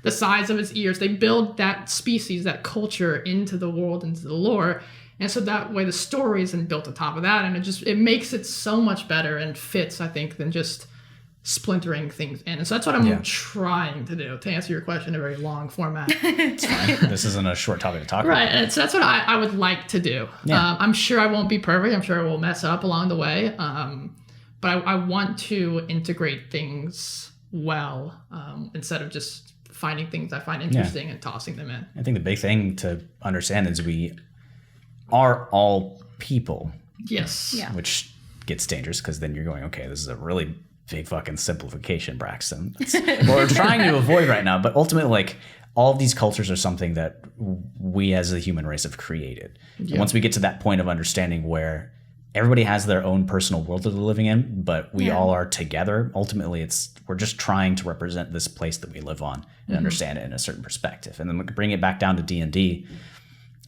the size of its ears. They build that species, that culture into the world, into the lore. And so that way the story isn't built on top of that. And it makes it so much better and fits, I think, than just splintering things in. And so that's what I'm trying to do, to answer your question in a very long format. It's fine. This isn't a short topic to talk about. Right. And so that's what I would like to do. Yeah. I'm sure I won't be perfect. I'm sure I will mess up along the way. But I want to integrate things well, instead of just finding things I find interesting and tossing them in. I think the big thing to understand is we are all people. Yes. Yeah. Which gets dangerous because then you're going, okay, this is a really big fucking simplification, Braxton. That's what we're trying to avoid right now. But ultimately, like, all of these cultures are something that we as a human race have created. Yep. And once we get to that point of understanding where everybody has their own personal world that they're living in, but we all are together, ultimately we're just trying to represent this place that we live on and understand it in a certain perspective. And then bring it back down to D&D.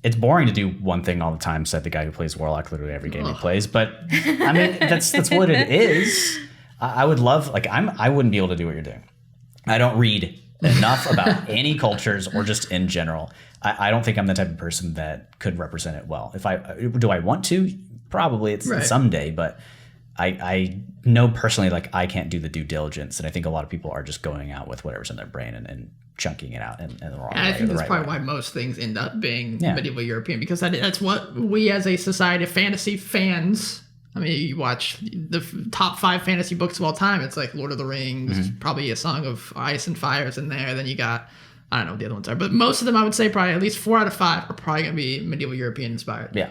It's boring to do one thing all the time, said the guy who plays Warlock literally every game he plays. But I mean, that's what it is. I would love, like, I wouldn't be able to do what you're doing. I don't read enough about any cultures or just in general. I don't think I'm the type of person that could represent it well. Do I want to? Probably it's someday, but I know personally, like, I can't do the due diligence. And I think a lot of people are just going out with whatever's in their brain and chunking it out in the wrong way. And I think that's probably why most things end up being medieval European, because that's what we as a society of fantasy fans, I mean, you watch the top 5 fantasy books of all time, it's like Lord of the Rings, probably A Song of Ice and Fire's in there. Then you got, I don't know what the other ones are, but most of them, I would say probably at least 4 out of 5 are probably going to be medieval European inspired. Yeah.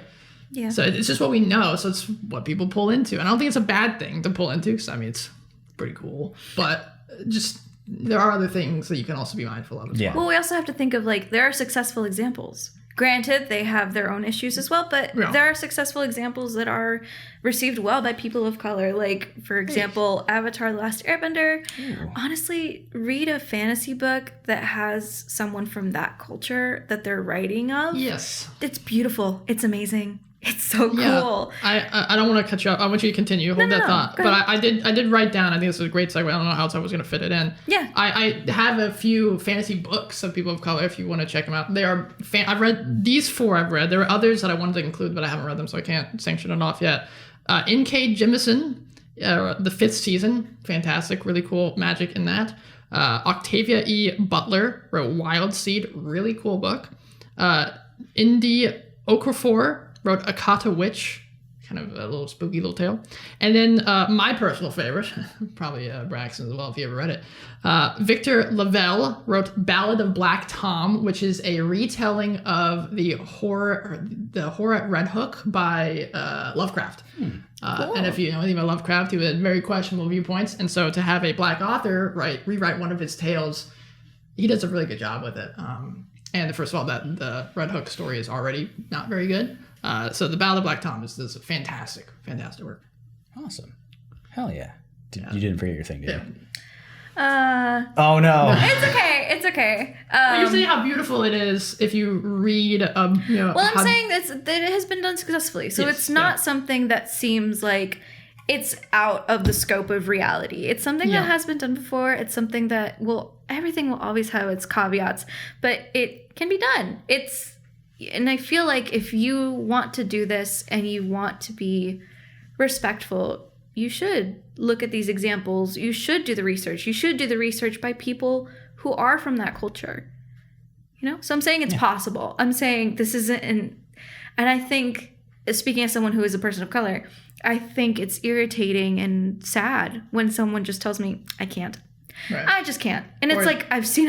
Yeah. So it's just what we know. So it's what people pull into. And I don't think it's a bad thing to pull into, because I mean, it's pretty cool. But just, there are other things that you can also be mindful of as well. Well, we also have to think of, like, there are successful examples. Granted, they have their own issues as well, but there are successful examples that are received well by people of color. Like, for example, Avatar: The Last Airbender. Ooh. Honestly, read a fantasy book that has someone from that culture that they're writing of. Yes. It's beautiful. It's amazing. It's so cool. I don't want to cut you off. I want you to continue. Hold that thought. But I did write down, I think this was a great segue. I don't know how else I was going to fit it in. Yeah. I have a few fantasy books of people of color if you want to check them out. They are, I've read these 4 I've read. There are others that I wanted to include, but I haven't read them, so I can't sanction it off yet. N.K. Jemisin, the 5th season. Fantastic. Really cool magic in that. Octavia E. Butler wrote Wild Seed. Really cool book. Nnedi Okorafor wrote Akata Witch, kind of a little spooky little tale. And then my personal favorite, probably Braxton as well if you ever read it, Victor Lavelle wrote Ballad of Black Tom, which is a retelling of the horror at Red Hook by Lovecraft. Cool. And if you know anything about Lovecraft, he had very questionable viewpoints. And so to have a black author rewrite one of his tales, he does a really good job with it. And first of all, the Red Hook story is already not very good. So the Ballad of Black Tom is fantastic work. Awesome. Hell yeah. You didn't forget your thing, did you? Oh no. It's okay. You see how beautiful it is if you read. Well, I'm saying that it has been done successfully, so it's not something that seems like it's out of the scope of reality. It's something that has been done before. It's something that everything will always have its caveats, but it can be done. And I feel like if you want to do this and you want to be respectful, you should look at these examples. You should do the research. You should do the research by people who are from that culture. You know? So I'm saying it's possible. I'm saying this isn't and I think, speaking as someone who is a person of color, I think it's irritating and sad when someone just tells me, I can't. Right. I just can't. And it's like, I've seen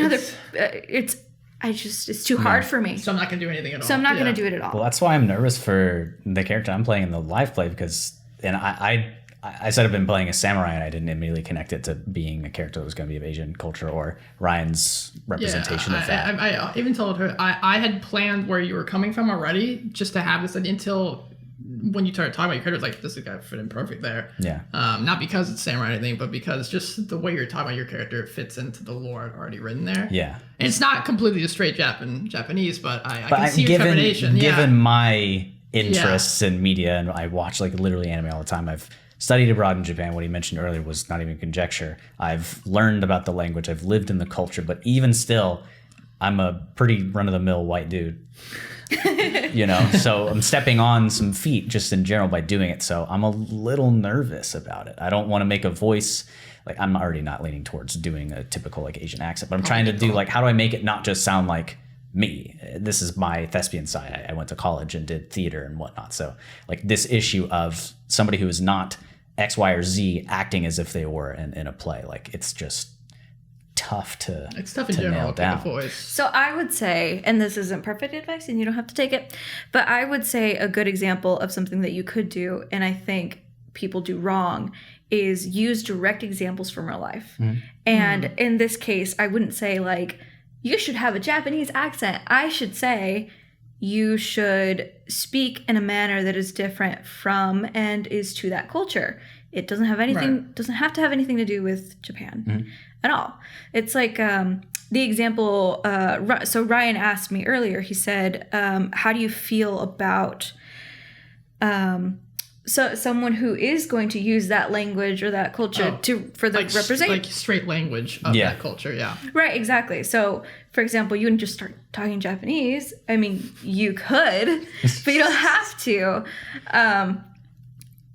it's too hard for me. So I'm not going to do anything at all. So I'm not going to do it at all. Well, that's why I'm nervous for the character I'm playing in the live play, because I said I've been playing a samurai and I didn't immediately connect it to being a character that was going to be of Asian culture or Ryan's representation of that. I even told her, I had planned where you were coming from already, just to have this until when you started talking about your character, like, this guy fit in perfect there. Yeah. Not because it's samurai or anything, but because just the way you're talking about your character fits into the lore already written there. Yeah. And it's not completely a straight Japanese, but I can see your trepidation. Given my interests in media, and I watch like literally anime all the time. I've studied abroad in Japan. What he mentioned earlier was not even conjecture. I've learned about the language. I've lived in the culture, but even still, I'm a pretty run-of-the-mill white dude. So I'm stepping on some feet just in general by doing it. So I'm a little nervous about it. I don't want to make a voice. Like, I'm already not leaning towards doing a typical like Asian accent, but I'm trying to do like, how do I make it not just sound like me? This is my thespian side. I went to college and did theater and whatnot. So like this issue of somebody who is not X, Y, or Z acting as if they were in a play, like it's just tough to nail down. Voice. So I would say, and this isn't perfect advice and you don't have to take it, but I would say a good example of something that you could do, and I think people do wrong, is use direct examples from real life. Mm-hmm. And in this case, I wouldn't say like, you should have a Japanese accent. I should say, you should speak in a manner that is different from and is to that culture. It doesn't have to have anything to do with Japan at all. It's like the example, so Ryan asked me earlier, he said, how do you feel about so someone who is going to use that language or that culture for the representation, like straight language of that culture, right, exactly. So, for example, you wouldn't just start talking Japanese. I mean, you could, but you don't have to.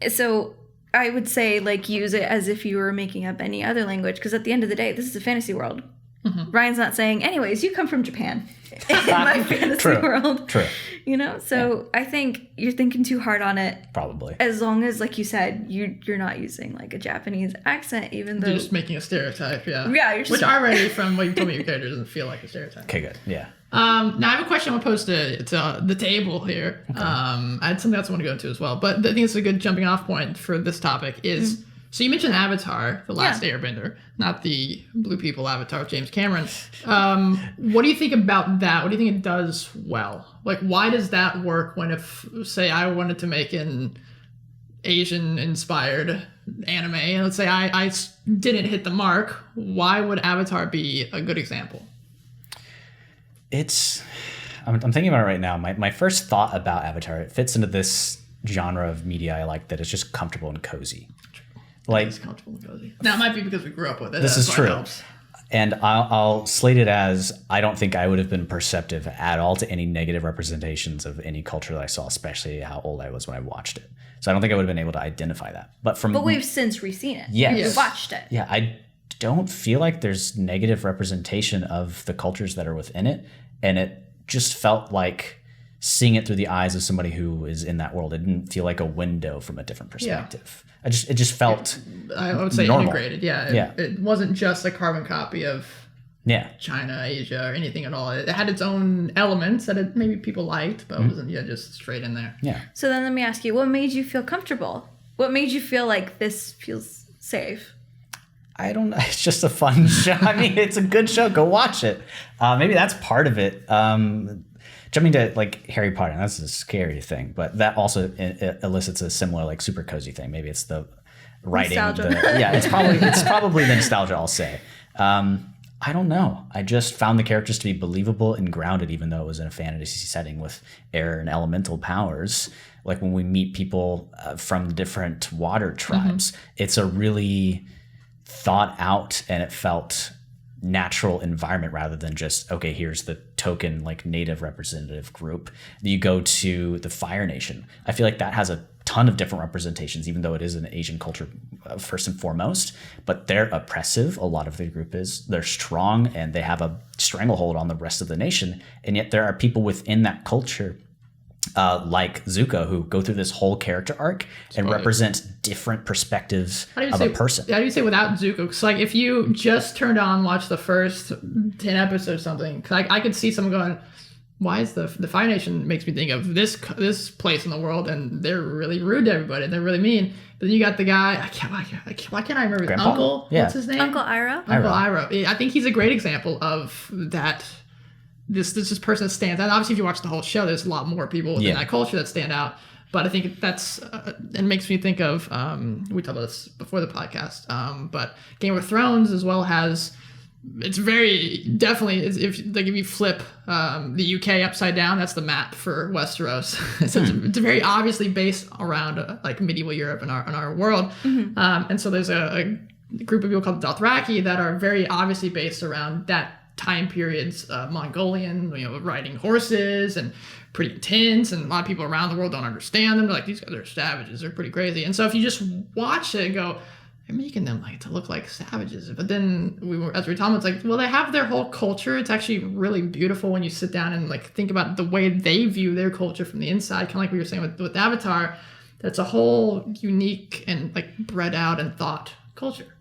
So I would say like use it as if you were making up any other language, because at the end of the day, this is a fantasy world. Mm-hmm. Ryan's not saying, anyways, you come from Japan in my fantasy world. True. So I think you're thinking too hard on it. Probably. As long as, like you said, you're not using like a Japanese accent, even though you're just making a stereotype. Yeah. Yeah. You're just which already from what you told me, your character doesn't feel like a stereotype. Okay, good. Yeah. Now I have a question I'm gonna post to the table here. Okay. I had something else I want to go into as well, but I think it's a good jumping off point for this topic is. Mm-hmm. So you mentioned Avatar, The Last Airbender, not the Blue People Avatar with James Cameron. What do you think about that? What do you think it does well? Like, why does that work when if, say, I wanted to make an Asian-inspired anime, and let's say I didn't hit the mark, why would Avatar be a good example? I'm thinking about it right now. My first thought about Avatar, it fits into this genre of media I like that is just comfortable and cozy. Like, it's comfortable and cozy. Now, it might be because we grew up with it. This is true. And I'll slate it as I don't think I would have been perceptive at all to any negative representations of any culture that I saw, especially how old I was when I watched it. So I don't think I would have been able to identify that. But we've since re-seen it. Yes. We've watched it. Yeah, I don't feel like there's negative representation of the cultures that are within it. And it just felt like seeing it through the eyes of somebody who is in that world. It didn't feel like a window from a different perspective. Yeah. It just felt I would say normal. Integrated. It wasn't just a carbon copy of China, Asia, or anything at all. It had its own elements that it maybe people liked, but it wasn't just straight in there. Yeah. So then let me ask you, what made you feel comfortable? What made you feel like this feels safe? I don't know. It's just a fun show. I mean, it's a good show. Go watch it. Maybe that's part of it. Jumping to like Harry Potter, and that's a scary thing, but that also elicits a similar like super cozy thing. Maybe it's the writing. It's probably the nostalgia, I'll say. I don't know. I just found the characters to be believable and grounded, even though it was in a fantasy setting with air and elemental powers. Like when we meet people from different water tribes, it's a really thought out, and it felt natural environment rather than just, okay, here's the token like native representative group. You go to the Fire Nation. I feel like that has a ton of different representations, even though it is an Asian culture first and foremost, but they're oppressive. A lot of the group they're strong and they have a stranglehold on the rest of the nation. And yet there are people within that culture like Zuko, who go through this whole character arc and represent different perspectives of a person. How do you say without Zuko? Because like if you just turned on, watch the first 10 episodes or something, because I could see someone going, why is the Fire Nation makes me think of this place in the world, and they're really rude to everybody. They're really mean. But then you got the guy, why can't I remember his Grandpa? uncle? Yeah. What's his name? Uncle Iroh. Uncle Iroh. I think he's a great example of that. This person stands out. Obviously, if you watch the whole show, there's a lot more people within that culture that stand out. But I think that's it makes me think of we talked about this before the podcast. But Game of Thrones as well has it's very definitely if you flip the UK upside down, that's the map for Westeros. So it's very obviously based around like medieval Europe in our world. And so there's a group of people called the Dothraki that are very obviously based around that time period's Mongolian, riding horses and pretty intense, and a lot of people around the world don't understand them. They're like, these guys are savages, they're pretty crazy. And so if you just watch it and go, they're making them like to look like savages. But then as we were talking, it's like, well, they have their whole culture. It's actually really beautiful when you sit down and like think about the way they view their culture from the inside. Kind of like we were saying with Avatar, that's a whole unique and like bred out and thought culture.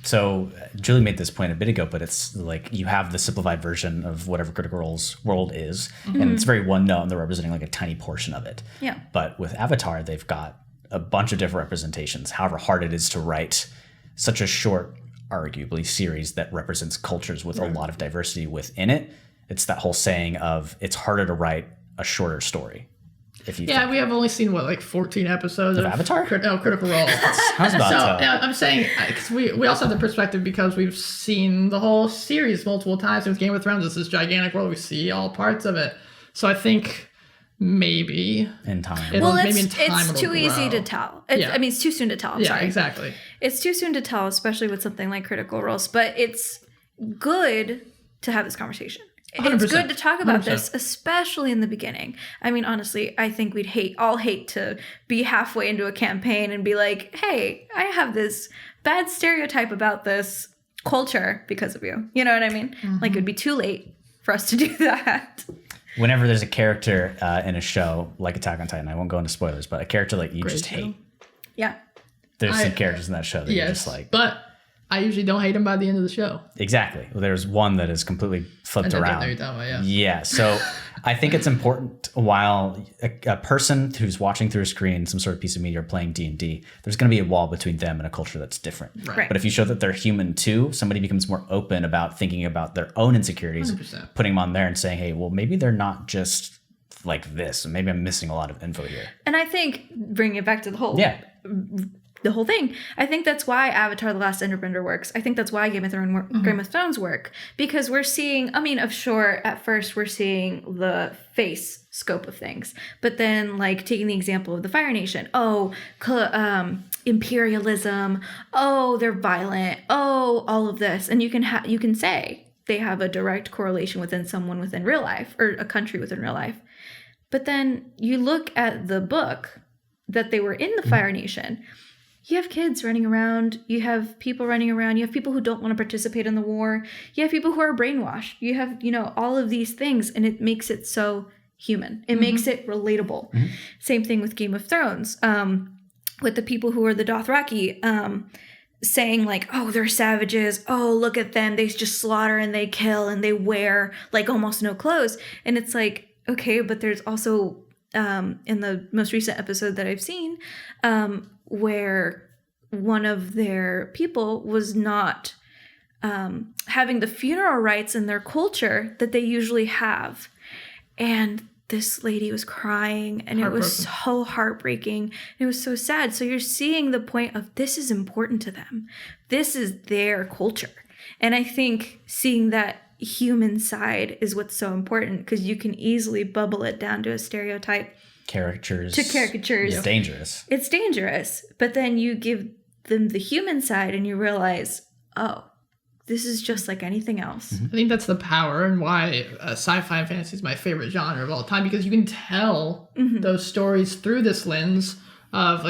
So Julie made this point a bit ago, but it's like you have the simplified version of whatever Critical Role's world is, and it's very one note, and they're representing like a tiny portion of it. Yeah. But with Avatar, they've got a bunch of different representations, however hard it is to write such a short, arguably, series that represents cultures with a lot of diversity within it. It's that whole saying of it's harder to write a shorter story. We have only seen 14 episodes of Avatar? Critical Role. I'm saying because we also have the perspective because we've seen the whole series multiple times with Game of Thrones. It's this gigantic world. We see all parts of it. So I think maybe in time. It's too easy to tell. It's too soon to tell. Sorry. Exactly. It's too soon to tell, especially with something like Critical Roles. But it's good to have this conversation. 100%. It's good to talk about 100%. This, especially in the beginning. I mean, honestly, I think we'd all hate to be halfway into a campaign and be like, hey, I have this bad stereotype about this culture because of you. You know what I mean? Like, it would be too late for us to do that. Whenever there's a character in a show, like Attack on Titan, I won't go into spoilers, but a character that you just hate. Yeah. There's some characters in that show that you're just like... But I usually don't hate them by the end of the show. Exactly. Well, there's one that is completely flipped around. You're talking about, yeah. So I think it's important while a person who's watching through a screen, some sort of piece of media, or playing D&D, there's going to be a wall between them and a culture that's different. Right. But if you show that they're human too, somebody becomes more open about thinking about their own insecurities, 100%. Putting them on there and saying, hey, well, maybe they're not just like this. Maybe I'm missing a lot of info here. And I think bringing it back to the whole... the whole thing. I think that's why Avatar: The Last Airbender works. I think that's why Game of Thrones work. Because we're seeing, at first we're seeing the face scope of things. But then, like, taking the example of the Fire Nation. Imperialism. They're violent. All of this. And you can say they have a direct correlation within real life, or a country within real life. But then you look at the book that they were in the Fire Nation. You have kids running around. You have people running around. You have people who don't want to participate in the war. You have people who are brainwashed. You have, all of these things, and it makes it so human. It makes it relatable. Same thing with Game of Thrones. With the people who are the Dothraki, saying like, they're savages. Look at them. They just slaughter and they kill and they wear like almost no clothes. And it's like, okay, but there's also in the most recent episode that I've seen, where one of their people was not having the funeral rites in their culture that they usually have. And this lady was crying, and it was so heartbreaking. It was so sad. So you're seeing the point of this is important to them. This is their culture. And I think seeing that human side is what's so important, because you can easily bubble it down to a stereotype. Caricatures. It's dangerous. But then you give them the human side and you realize, this is just like anything else. I think that's the power and why sci-fi and fantasy is my favorite genre of all time, because you can tell those stories through this lens of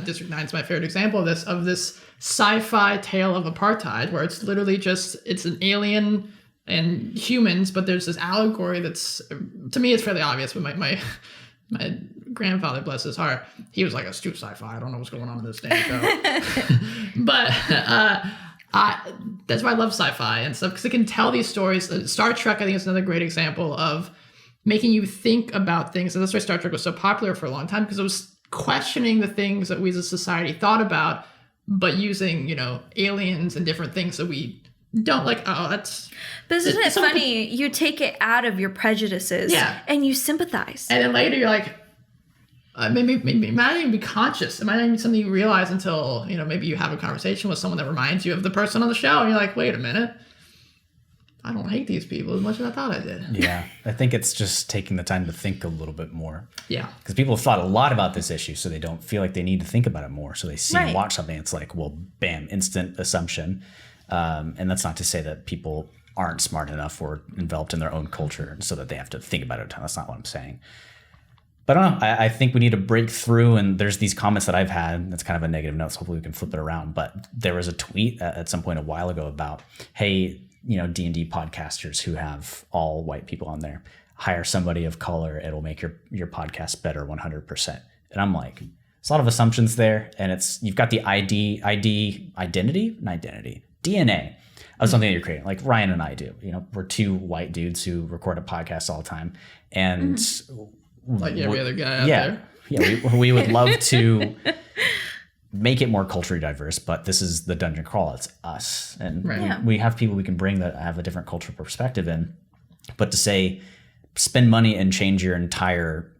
District 9 is my favorite example of this sci-fi tale of apartheid, where it's literally it's an alien and humans, but there's this allegory that's, to me, it's fairly obvious, but my grandfather, bless his heart, he was like, astute sci-fi. I don't know what's going on in this damn show. But that's why I love sci-fi and stuff, because it can tell these stories. Star Trek, I think, is another great example of making you think about things. And that's why Star Trek was so popular for a long time, because it was questioning the things that we as a society thought about, but using, aliens and different things that we don't like. But isn't it funny? You take it out of your prejudices, and you sympathize. And then later you're like, maybe it might not even be conscious. It might not even be something you realize until, maybe you have a conversation with someone that reminds you of the person on the show, and you're like, wait a minute. I don't hate these people as much as I thought I did. Yeah, I think it's just taking the time to think a little bit more. Yeah. Because people have thought a lot about this issue, so they don't feel like they need to think about it more. So they see and watch something, it's like, well, bam, instant assumption. And that's not to say that people aren't smart enough or enveloped in their own culture so that they have to think about it. That's not what I'm saying. But I don't know. I think we need to break through, and there's these comments that I've had. That's kind of a negative note, so hopefully we can flip it around. But there was a tweet at some point a while ago about, hey, D&D podcasters who have all white people on there, hire somebody of color. It'll make your podcast better 100%. And I'm like, there's a lot of assumptions there. And you've got the identity DNA of something that you're creating, like Ryan and I do. We're two white dudes who record a podcast all the time. And like every other guy out there. Yeah, we would love to make it more culturally diverse, but this is the dungeon crawl. It's us. And we have people we can bring that have a different cultural perspective in. But to say, spend money and change your entire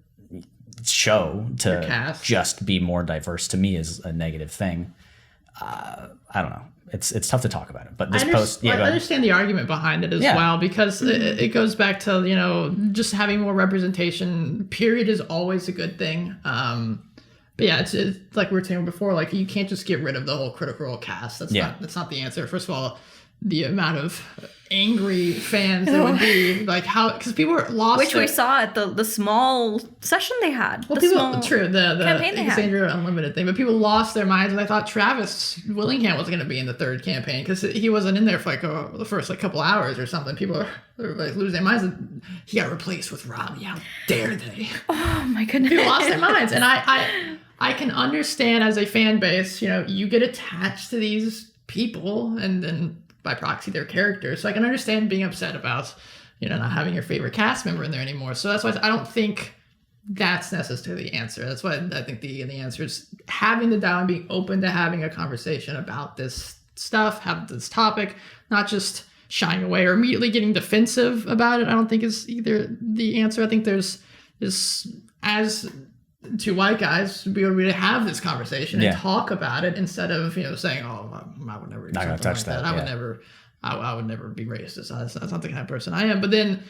show to just be more diverse, to me is a negative thing. I don't know. It's tough to talk about it. But this post... I understand the argument behind it as well, because it goes back to, just having more representation, period, is always a good thing. But yeah, it's like we were saying before, like you can't just get rid of the whole Critical Role cast. That's not the answer. First of all, the amount of angry fans there would be, like how, because people were lost. Which we saw at the small session they had. Well, the Alexandria Unlimited thing, but people lost their minds, and I thought Travis Willingham was going to be in the third campaign because he wasn't in there for the first couple hours or something. People were like losing their minds. And he got replaced with Robbie. How dare they? Oh my goodness! People lost their minds, and I can understand as a fan base, you get attached to these people and then by proxy their characters. So I can understand being upset about, not having your favorite cast member in there anymore. So that's why I don't think that's necessarily the answer. That's why I think the answer is having the dialogue, being open to having a conversation about this stuff, have this topic, not just shying away or immediately getting defensive about it. I don't think is either the answer. I think there's as two white guys to be able to have this conversation and talk about it instead of saying, "Oh, I would never do not gonna touch that. I would never be racist. That's not the kind of person I am." But then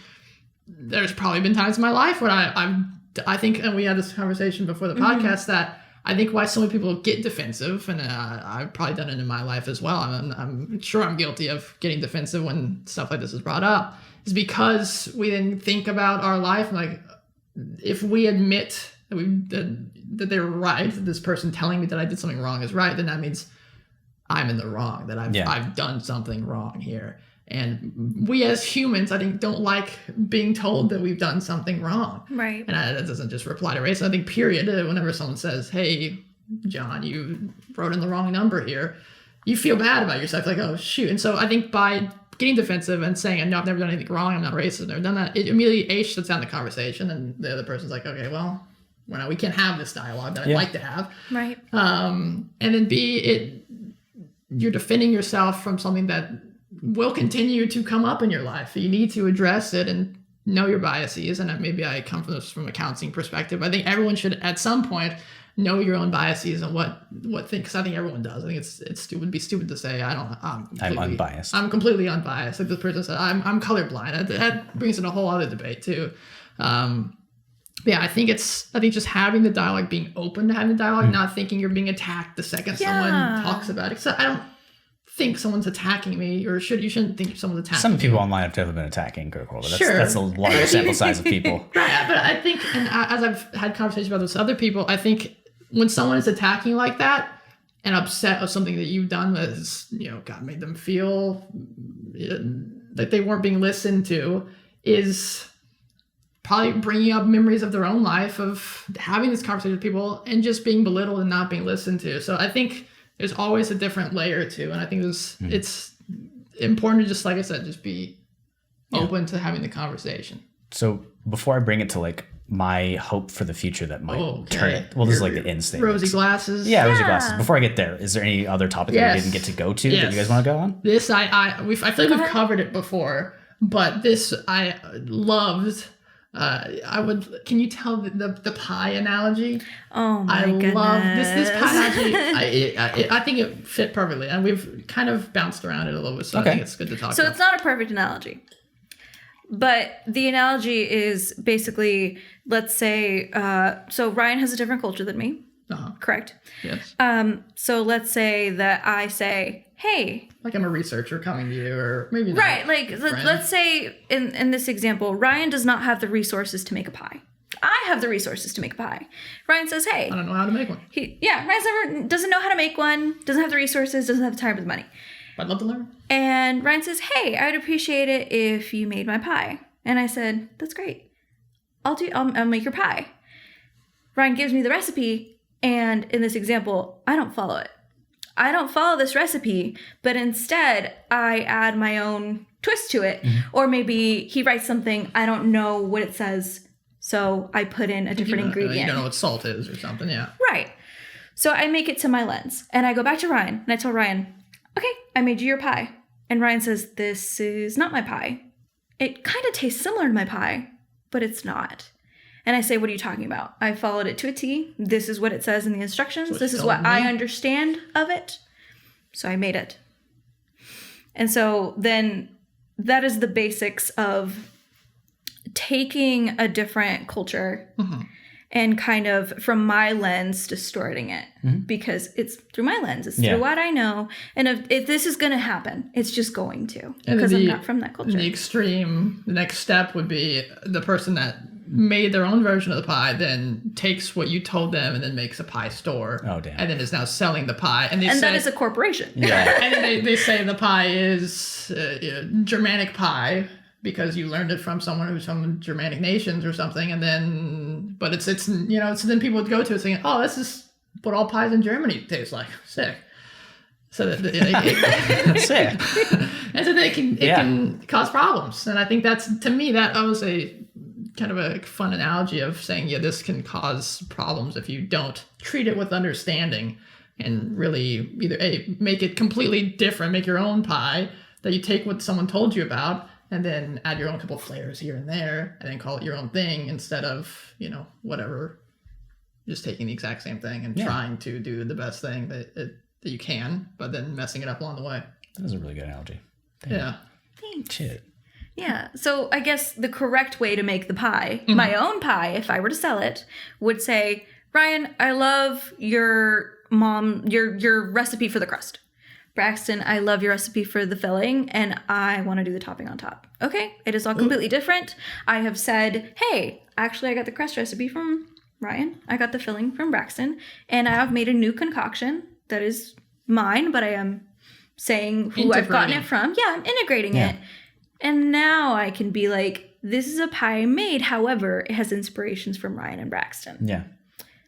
there's probably been times in my life when I think, and we had this conversation before the podcast, that I think why so many people get defensive, and I've probably done it in my life as well. I'm sure I'm guilty of getting defensive when stuff like this is brought up, is because we then think about our life and like, if we admit that they were right, that this person telling me that I did something wrong is right, then that means I'm in the wrong, that I've done something wrong here. And we as humans, I think, don't like being told that we've done something wrong. Right. And that doesn't just apply to race. I think, period, whenever someone says, "Hey, John, you wrote in the wrong number here," you feel bad about yourself. Like, oh, shoot. And so I think by getting defensive and saying, "No, I've never done anything wrong. I'm not racist. I've never done that," it immediately shuts down the conversation. And the other person's like, "Okay, well, we can't have this dialogue that I'd like to have." Right. And then you're defending yourself from something that will continue to come up in your life. You need to address it and know your biases. And maybe I come from this from a counseling perspective. I think everyone should at some point know your own biases and what things, because I think everyone does. I think it would be stupid to say I'm unbiased. I'm completely unbiased. Like this person said, I'm colorblind. That brings in a whole other debate too. I think just having the dialogue, being open to having the dialogue, not thinking you're being attacked the second someone talks about it. So I don't think someone's attacking me, or you shouldn't think someone's attacking Some people me. online have definitely been attacking Critical, but that's a larger sample size of people. Right, but I think, and as I've had conversations about this with other people, I think when someone is attacking like that and upset of something that you've done that has, made them feel like they weren't being listened to, is probably bringing up memories of their own life of having this conversation with people and just being belittled and not being listened to. So I think there's always a different layer too. And I think it's important to just, like I said, just be open to having the conversation. So before I bring it to like my hope for the future that might turn it, this is like the end state. Rosy glasses. Yeah, rosy glasses. Before I get there, is there any other topic that we didn't get to go to that you guys want to go on? This, I feel like we've covered it before, but this I loved Can you tell the pie analogy? Oh my goodness. I love this pie analogy. I think it fit perfectly, and we've kind of bounced around it a little bit, so I think it's good to talk about. So it's not a perfect analogy. But the analogy is basically, let's say, so Ryan has a different culture than me. Correct? Yes. So let's say that I say, hey. Like I'm a researcher coming to you, or maybe not. Right. Like, let's say in this example, Ryan does not have the resources to make a pie. I have the resources to make a pie. Ryan says, hey. I don't know how to make one. Ryan doesn't know how to make one, doesn't have the resources, doesn't have the time or the money. I'd love to learn. And Ryan says, hey, I'd appreciate it if you made my pie. And I said, that's great. I'll make your pie. Ryan gives me the recipe, and in this example, I don't follow it. I don't follow this recipe, but instead I add my own twist to it. Mm-hmm. Or maybe he writes something, I don't know what it says, so I put in a different ingredient. You don't know what salt is or something, yeah. Right. So I make it to my lens, and I go back to Ryan, and I tell Ryan, okay, I made you your pie. And Ryan says, this is not my pie. It kind of tastes similar to my pie, but it's not. And I say, what are you talking about? I followed it to a T. This is what it says in the instructions. This is what I understand of it. So I made it. And so then that is the basics of taking a different culture and kind of from my lens distorting it because it's through my lens. It's through what I know. And if this is going to happen, it's just going to because I'm not from that culture. The next step would be the person that made their own version of the pie then takes what you told them and then makes a pie store. Oh, damn. And then is now selling the pie. And that is a corporation. Yeah. And then they say the pie is Germanic pie because you learned it from someone who's from Germanic nations or something. And then, but it's so then people would go to it saying, oh, this is what all pies in Germany taste like. Sick. So that sick. And so it can cause problems. And I think to me, that was a kind of a fun analogy of saying, this can cause problems if you don't treat it with understanding and really either make it completely different, make your own pie that you take what someone told you about and then add your own couple of flavors here and there and then call it your own thing instead of, whatever, just taking the exact same thing and trying to do the best thing that you can, but then messing it up along the way. That was a really good analogy. Damn. Yeah. Thanks. Shit. Yeah. So I guess the correct way to make the pie, my own pie, if I were to sell it, would say, Ryan, I love your recipe for the crust. Braxton, I love your recipe for the filling, and I want to do the topping on top. Okay, it is all completely different. I have said, hey, actually, I got the crust recipe from Ryan. I got the filling from Braxton, and I have made a new concoction that is mine, but I am saying who I've gotten it from. Yeah, I'm integrating it. And now I can be like, this is a pie I made. However, it has inspirations from Ryan and Braxton. Yeah.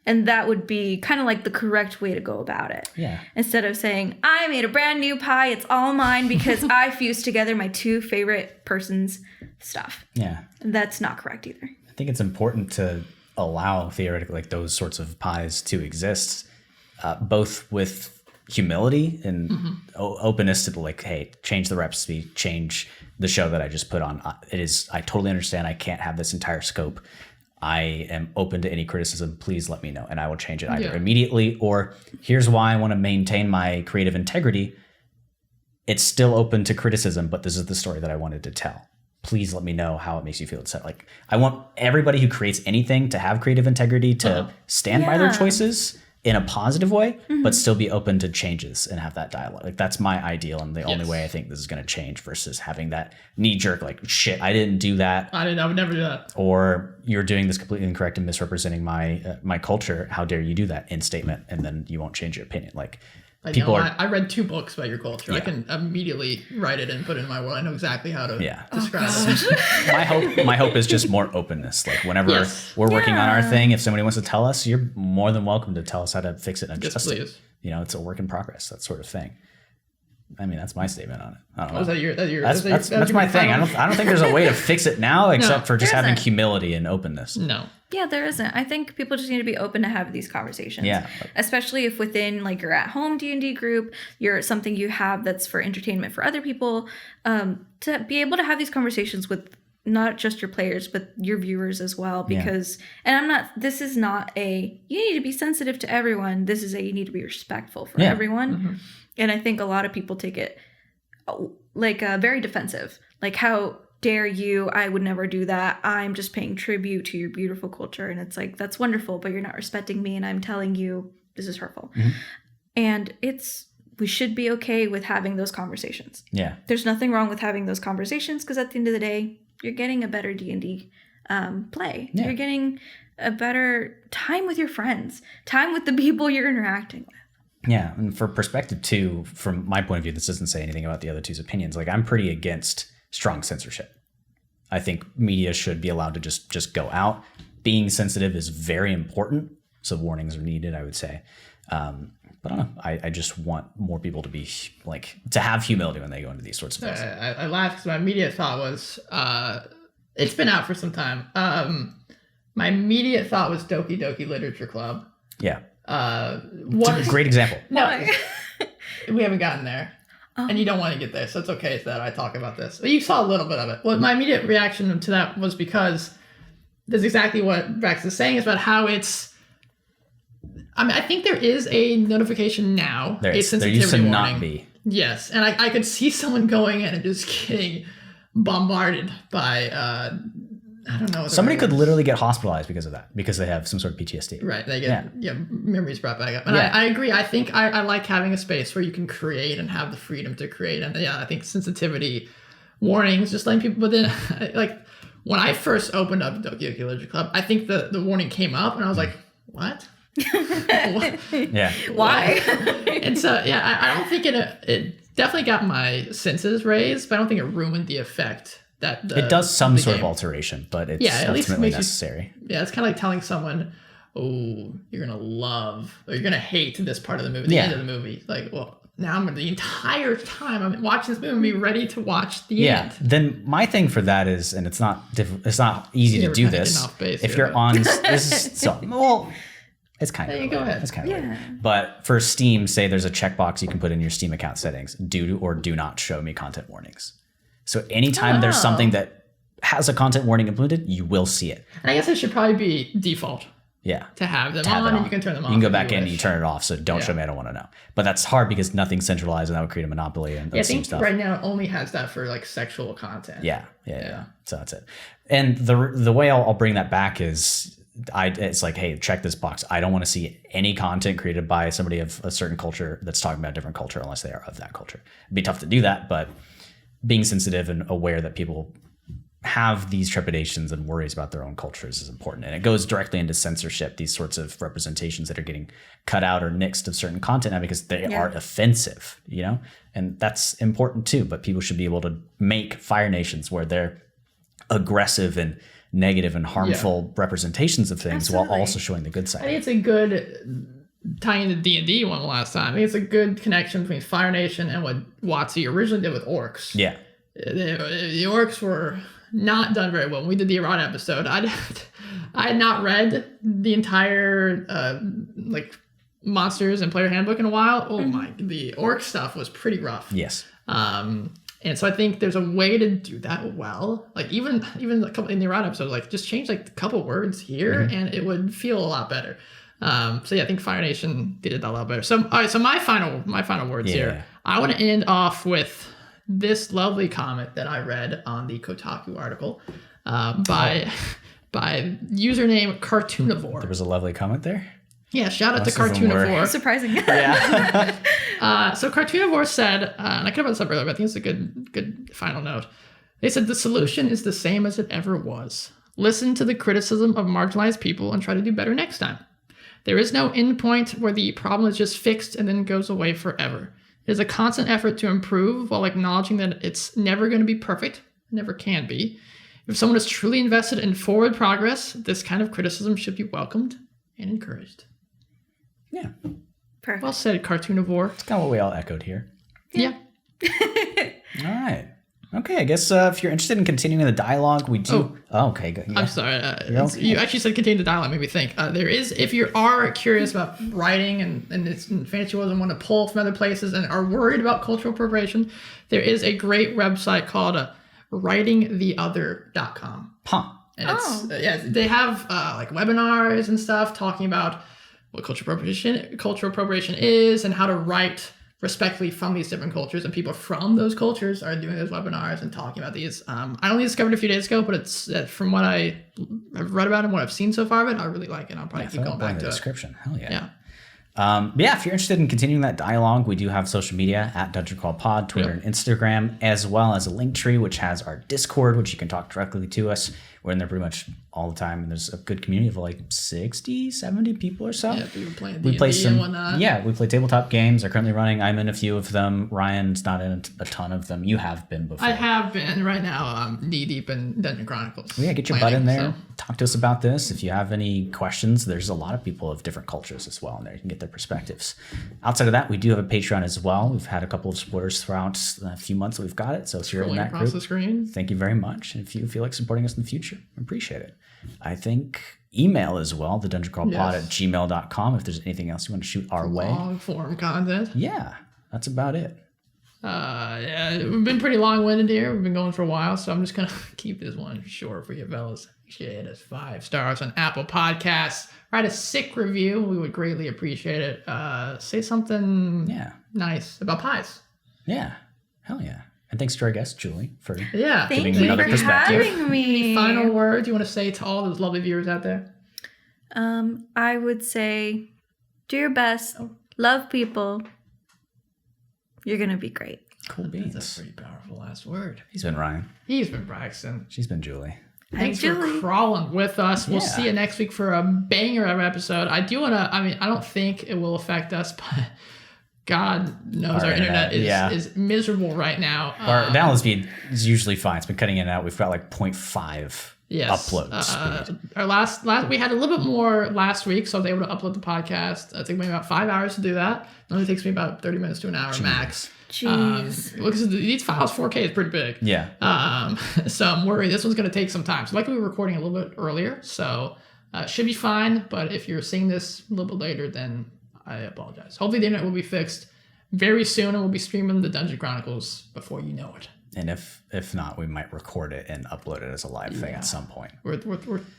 And that would be kind of like the correct way to go about it. Yeah. Instead of saying, I made a brand new pie. It's all mine because I fused together my two favorite persons' stuff. Yeah. That's not correct either. I think it's important to allow theoretically like those sorts of pies to exist, both with humility and openness to like, hey, change the recipe, change the show that I just put on. I totally understand. I can't have this entire scope. I am open to any criticism. Please let me know. And I will change it either immediately or here's why I want to maintain my creative integrity. It's still open to criticism, but this is the story that I wanted to tell. Please let me know how it makes you feel. Like I want everybody who creates anything to have creative integrity to stand by their choices in a positive way, but still be open to changes and have that dialogue. Like that's my ideal and the only way I think this is going to change versus having that knee jerk, like shit, I didn't do that. I would never do that. Or you're doing this completely incorrect and misrepresenting my culture. How dare you do that in statement? And then you won't change your opinion. Like I read 2 books about your culture. Yeah. I can immediately write it and put it in my world. I know exactly how to describe it. My hope is just more openness. Like whenever we're working on our thing, if somebody wants to tell us, you're more than welcome to tell us how to fix it and adjust it. It's a work in progress, that sort of thing. I mean, that's my statement on it. I don't know. That's my thing. I don't think there's a way to fix it now except for just having humility and openness. No. Yeah, there isn't. I think people just need to be open to have these conversations. Yeah. Especially if within like your at-home D&D group, you're something you have that's for entertainment for other people, to be able to have these conversations with not just your players, but your viewers as well. Because, and this is not you need to be sensitive to everyone. This is you need to be respectful for everyone. Mm-hmm. And I think a lot of people take it very defensive. Like, how dare you? I would never do that. I'm just paying tribute to your beautiful culture. And it's like, that's wonderful, but you're not respecting me. And I'm telling you this is hurtful. Mm-hmm. And we should be okay with having those conversations. Yeah. There's nothing wrong with having those conversations, because at the end of the day, you're getting a better D&D play. Yeah. You're getting a better time with your friends, time with the people you're interacting with. Yeah, and for perspective too, from my point of view, this doesn't say anything about the other two's opinions. Like, I'm pretty against strong censorship. I think media should be allowed to just go out. Being sensitive is very important, so warnings are needed, I would say. But I don't know. I just want more people to have humility when they go into these sorts of things. I laughed because my immediate thought was, it's been out for some time. My immediate thought was Doki Doki Literature Club. Yeah. It's a great example. No, we haven't gotten there. Oh. And you don't want to get there, so it's okay that I talk about this. But you saw a little bit of it. Well, my immediate reaction to that was because that's exactly what Rex is saying, is about how it's... I mean, I think there is a notification now. There used to warning. Not be. Yes, and I could see someone going in and just getting bombarded by... I don't know. Somebody could literally get hospitalized because of that, because they have some sort of PTSD. Right. They get memories brought back up. And I agree. I think I like having a space where you can create and have the freedom to create. And I think sensitivity warnings, just letting people within, like when I first opened up Doki Doki Literature Club, I think the warning came up and I was like, what? Yeah. Why? And so, I don't think it definitely got my senses raised, but I don't think it ruined the effect. It does some sort of alteration, but it's ultimately necessary. It's kind of like telling someone, oh, you're going to love, or you're going to hate this part of the movie, the end of the movie. Like, well, now the entire time I'm watching this movie, I'm be ready to watch the end. Then my thing for that is, and it's not easy to do this. If you're on, it's kind of, go ahead. It's kind of weird. But for Steam, say there's a checkbox you can put in your Steam account settings, do or do not show me content warnings. So anytime there's something that has a content warning implemented, you will see it. And I guess it should probably be default. Yeah. To have them on, and you can turn them off. You can go back in and you turn it off, so don't show me, I don't want to know. But that's hard because nothing's centralized and that would create a monopoly and I think right now it only has that for like sexual content. Yeah. So that's it. And the way I'll bring that back is it's like, hey, check this box. I don't want to see any content created by somebody of a certain culture that's talking about a different culture unless they are of that culture. It'd be tough to do that, but being sensitive and aware that people have these trepidations and worries about their own cultures is important. And it goes directly into censorship, these sorts of representations that are getting cut out or nixed of certain content now because they are offensive, and that's important too. But people should be able to make Fire Nations where they're aggressive and negative and harmful representations of things while also showing the good side. I think it's a good... tying into D&D one last time. I think it's a good connection between Fire Nation and what WotC originally did with orcs. Yeah. The orcs were not done very well. When we did the errata episode, I had not read the entire monsters and player handbook in a while. Oh my, the orc stuff was pretty rough. Yes. And so I think there's a way to do that well. Like even a couple in the errata episode, like just change like a couple words here and it would feel a lot better. I think Fire Nation did it a lot better. So, all right. So my final words here. I want to end off with this lovely comment that I read on the Kotaku article by username Cartoonivore. There was a lovely comment there. Yeah, shout out to Cartoonivore. Surprising. Yeah. So Cartoonivore said, and I could have brought this up earlier, but I think it's a good final note. They said the solution is the same as it ever was. Listen to the criticism of marginalized people and try to do better next time. There is no end point where the problem is just fixed and then goes away forever. It is a constant effort to improve while acknowledging that it's never going to be perfect, never can be. If someone is truly invested in forward progress, this kind of criticism should be welcomed and encouraged. Yeah. Perfect. Well said, Cartoonivore. It's kind of what we all echoed here. Yeah. All right. Okay, I guess if you're interested in continuing the dialogue, we do. Okay, good. Yeah. I'm sorry. You actually said continue the dialogue, made me think. There is, if you are curious about writing and it's fancy words and want to pull from other places and are worried about cultural appropriation, there is a great website called writingtheother.com. Huh. And they have like webinars and stuff talking about what cultural appropriation is and how to write respectfully from these different cultures, and people from those cultures are doing those webinars and talking about these. I only discovered a few days ago, but it's from what I have read about and what I've seen so far of it, I really like it. I'll probably keep going back to the description. Hell yeah. Yeah. If you're interested in continuing that dialogue, we do have social media at Dungeon Crawl Pod, Twitter and Instagram, as well as a link tree, which has our Discord, which you can talk directly to us. We're in there pretty much all the time, and there's a good community of like 60, 70 people or so. Yeah, people playing D&D and whatnot. Yeah, we play tabletop games. They're currently running. I'm in a few of them. Ryan's not in a ton of them. You have been before. I have been. Right now, I'm knee deep in Dungeon Chronicles. Well, yeah, get your butt in there. So. Talk to us about this. If you have any questions, there's a lot of people of different cultures as well in there. You can get their perspectives. Outside of that, we do have a Patreon as well. We've had a couple of supporters throughout a few months that we've got it. So if you're in that group, the screen. Thank you very much. And if you feel like supporting us in the future, I appreciate it. I think email as well, the dungeoncrawlpod@gmail.com, if there's anything else you want to shoot our way. Long form content. Yeah, that's about it. We've been pretty long-winded here. We've been going for a while, so I'm just going to keep this one short for you fellas. Hit us 5 stars on Apple Podcasts. Write a sick review. We would greatly appreciate it. Say something nice about pies. Yeah. Hell yeah. And thanks to our guest, Julie, for giving another perspective. Having me. Any final words you want to say to all those lovely viewers out there? I would say, do your best. Love people. You're going to be great. Cool beans. That's a pretty powerful last word. He's been Ryan. He's been Braxton. She's been Julie. Thanks for crawling with us. We'll see you next week for a banger of an episode. I don't think it will affect us, but God knows our internet is miserable right now. Our download speed is usually fine. It's been cutting in and out. We've got like 0.5 upload speed. Our last we had a little bit more last week, so I was able to upload the podcast. It took me about 5 hours to do that. It only takes me about 30 minutes to an hour max. Jeez. Because these files, 4K is pretty big. Yeah. So I'm worried this one's going to take some time. So likely we're recording a little bit earlier, so should be fine. But if you're seeing this a little bit later, then I apologize. Hopefully the internet will be fixed very soon, and we'll be streaming the Dungeon Chronicles before you know it. And if not, we might record it and upload it as a live thing at some point. We're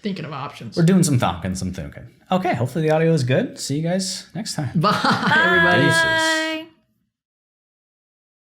thinking of options. We're doing some thinking. Okay, hopefully the audio is good. See you guys next time. Bye, everybody. Bye.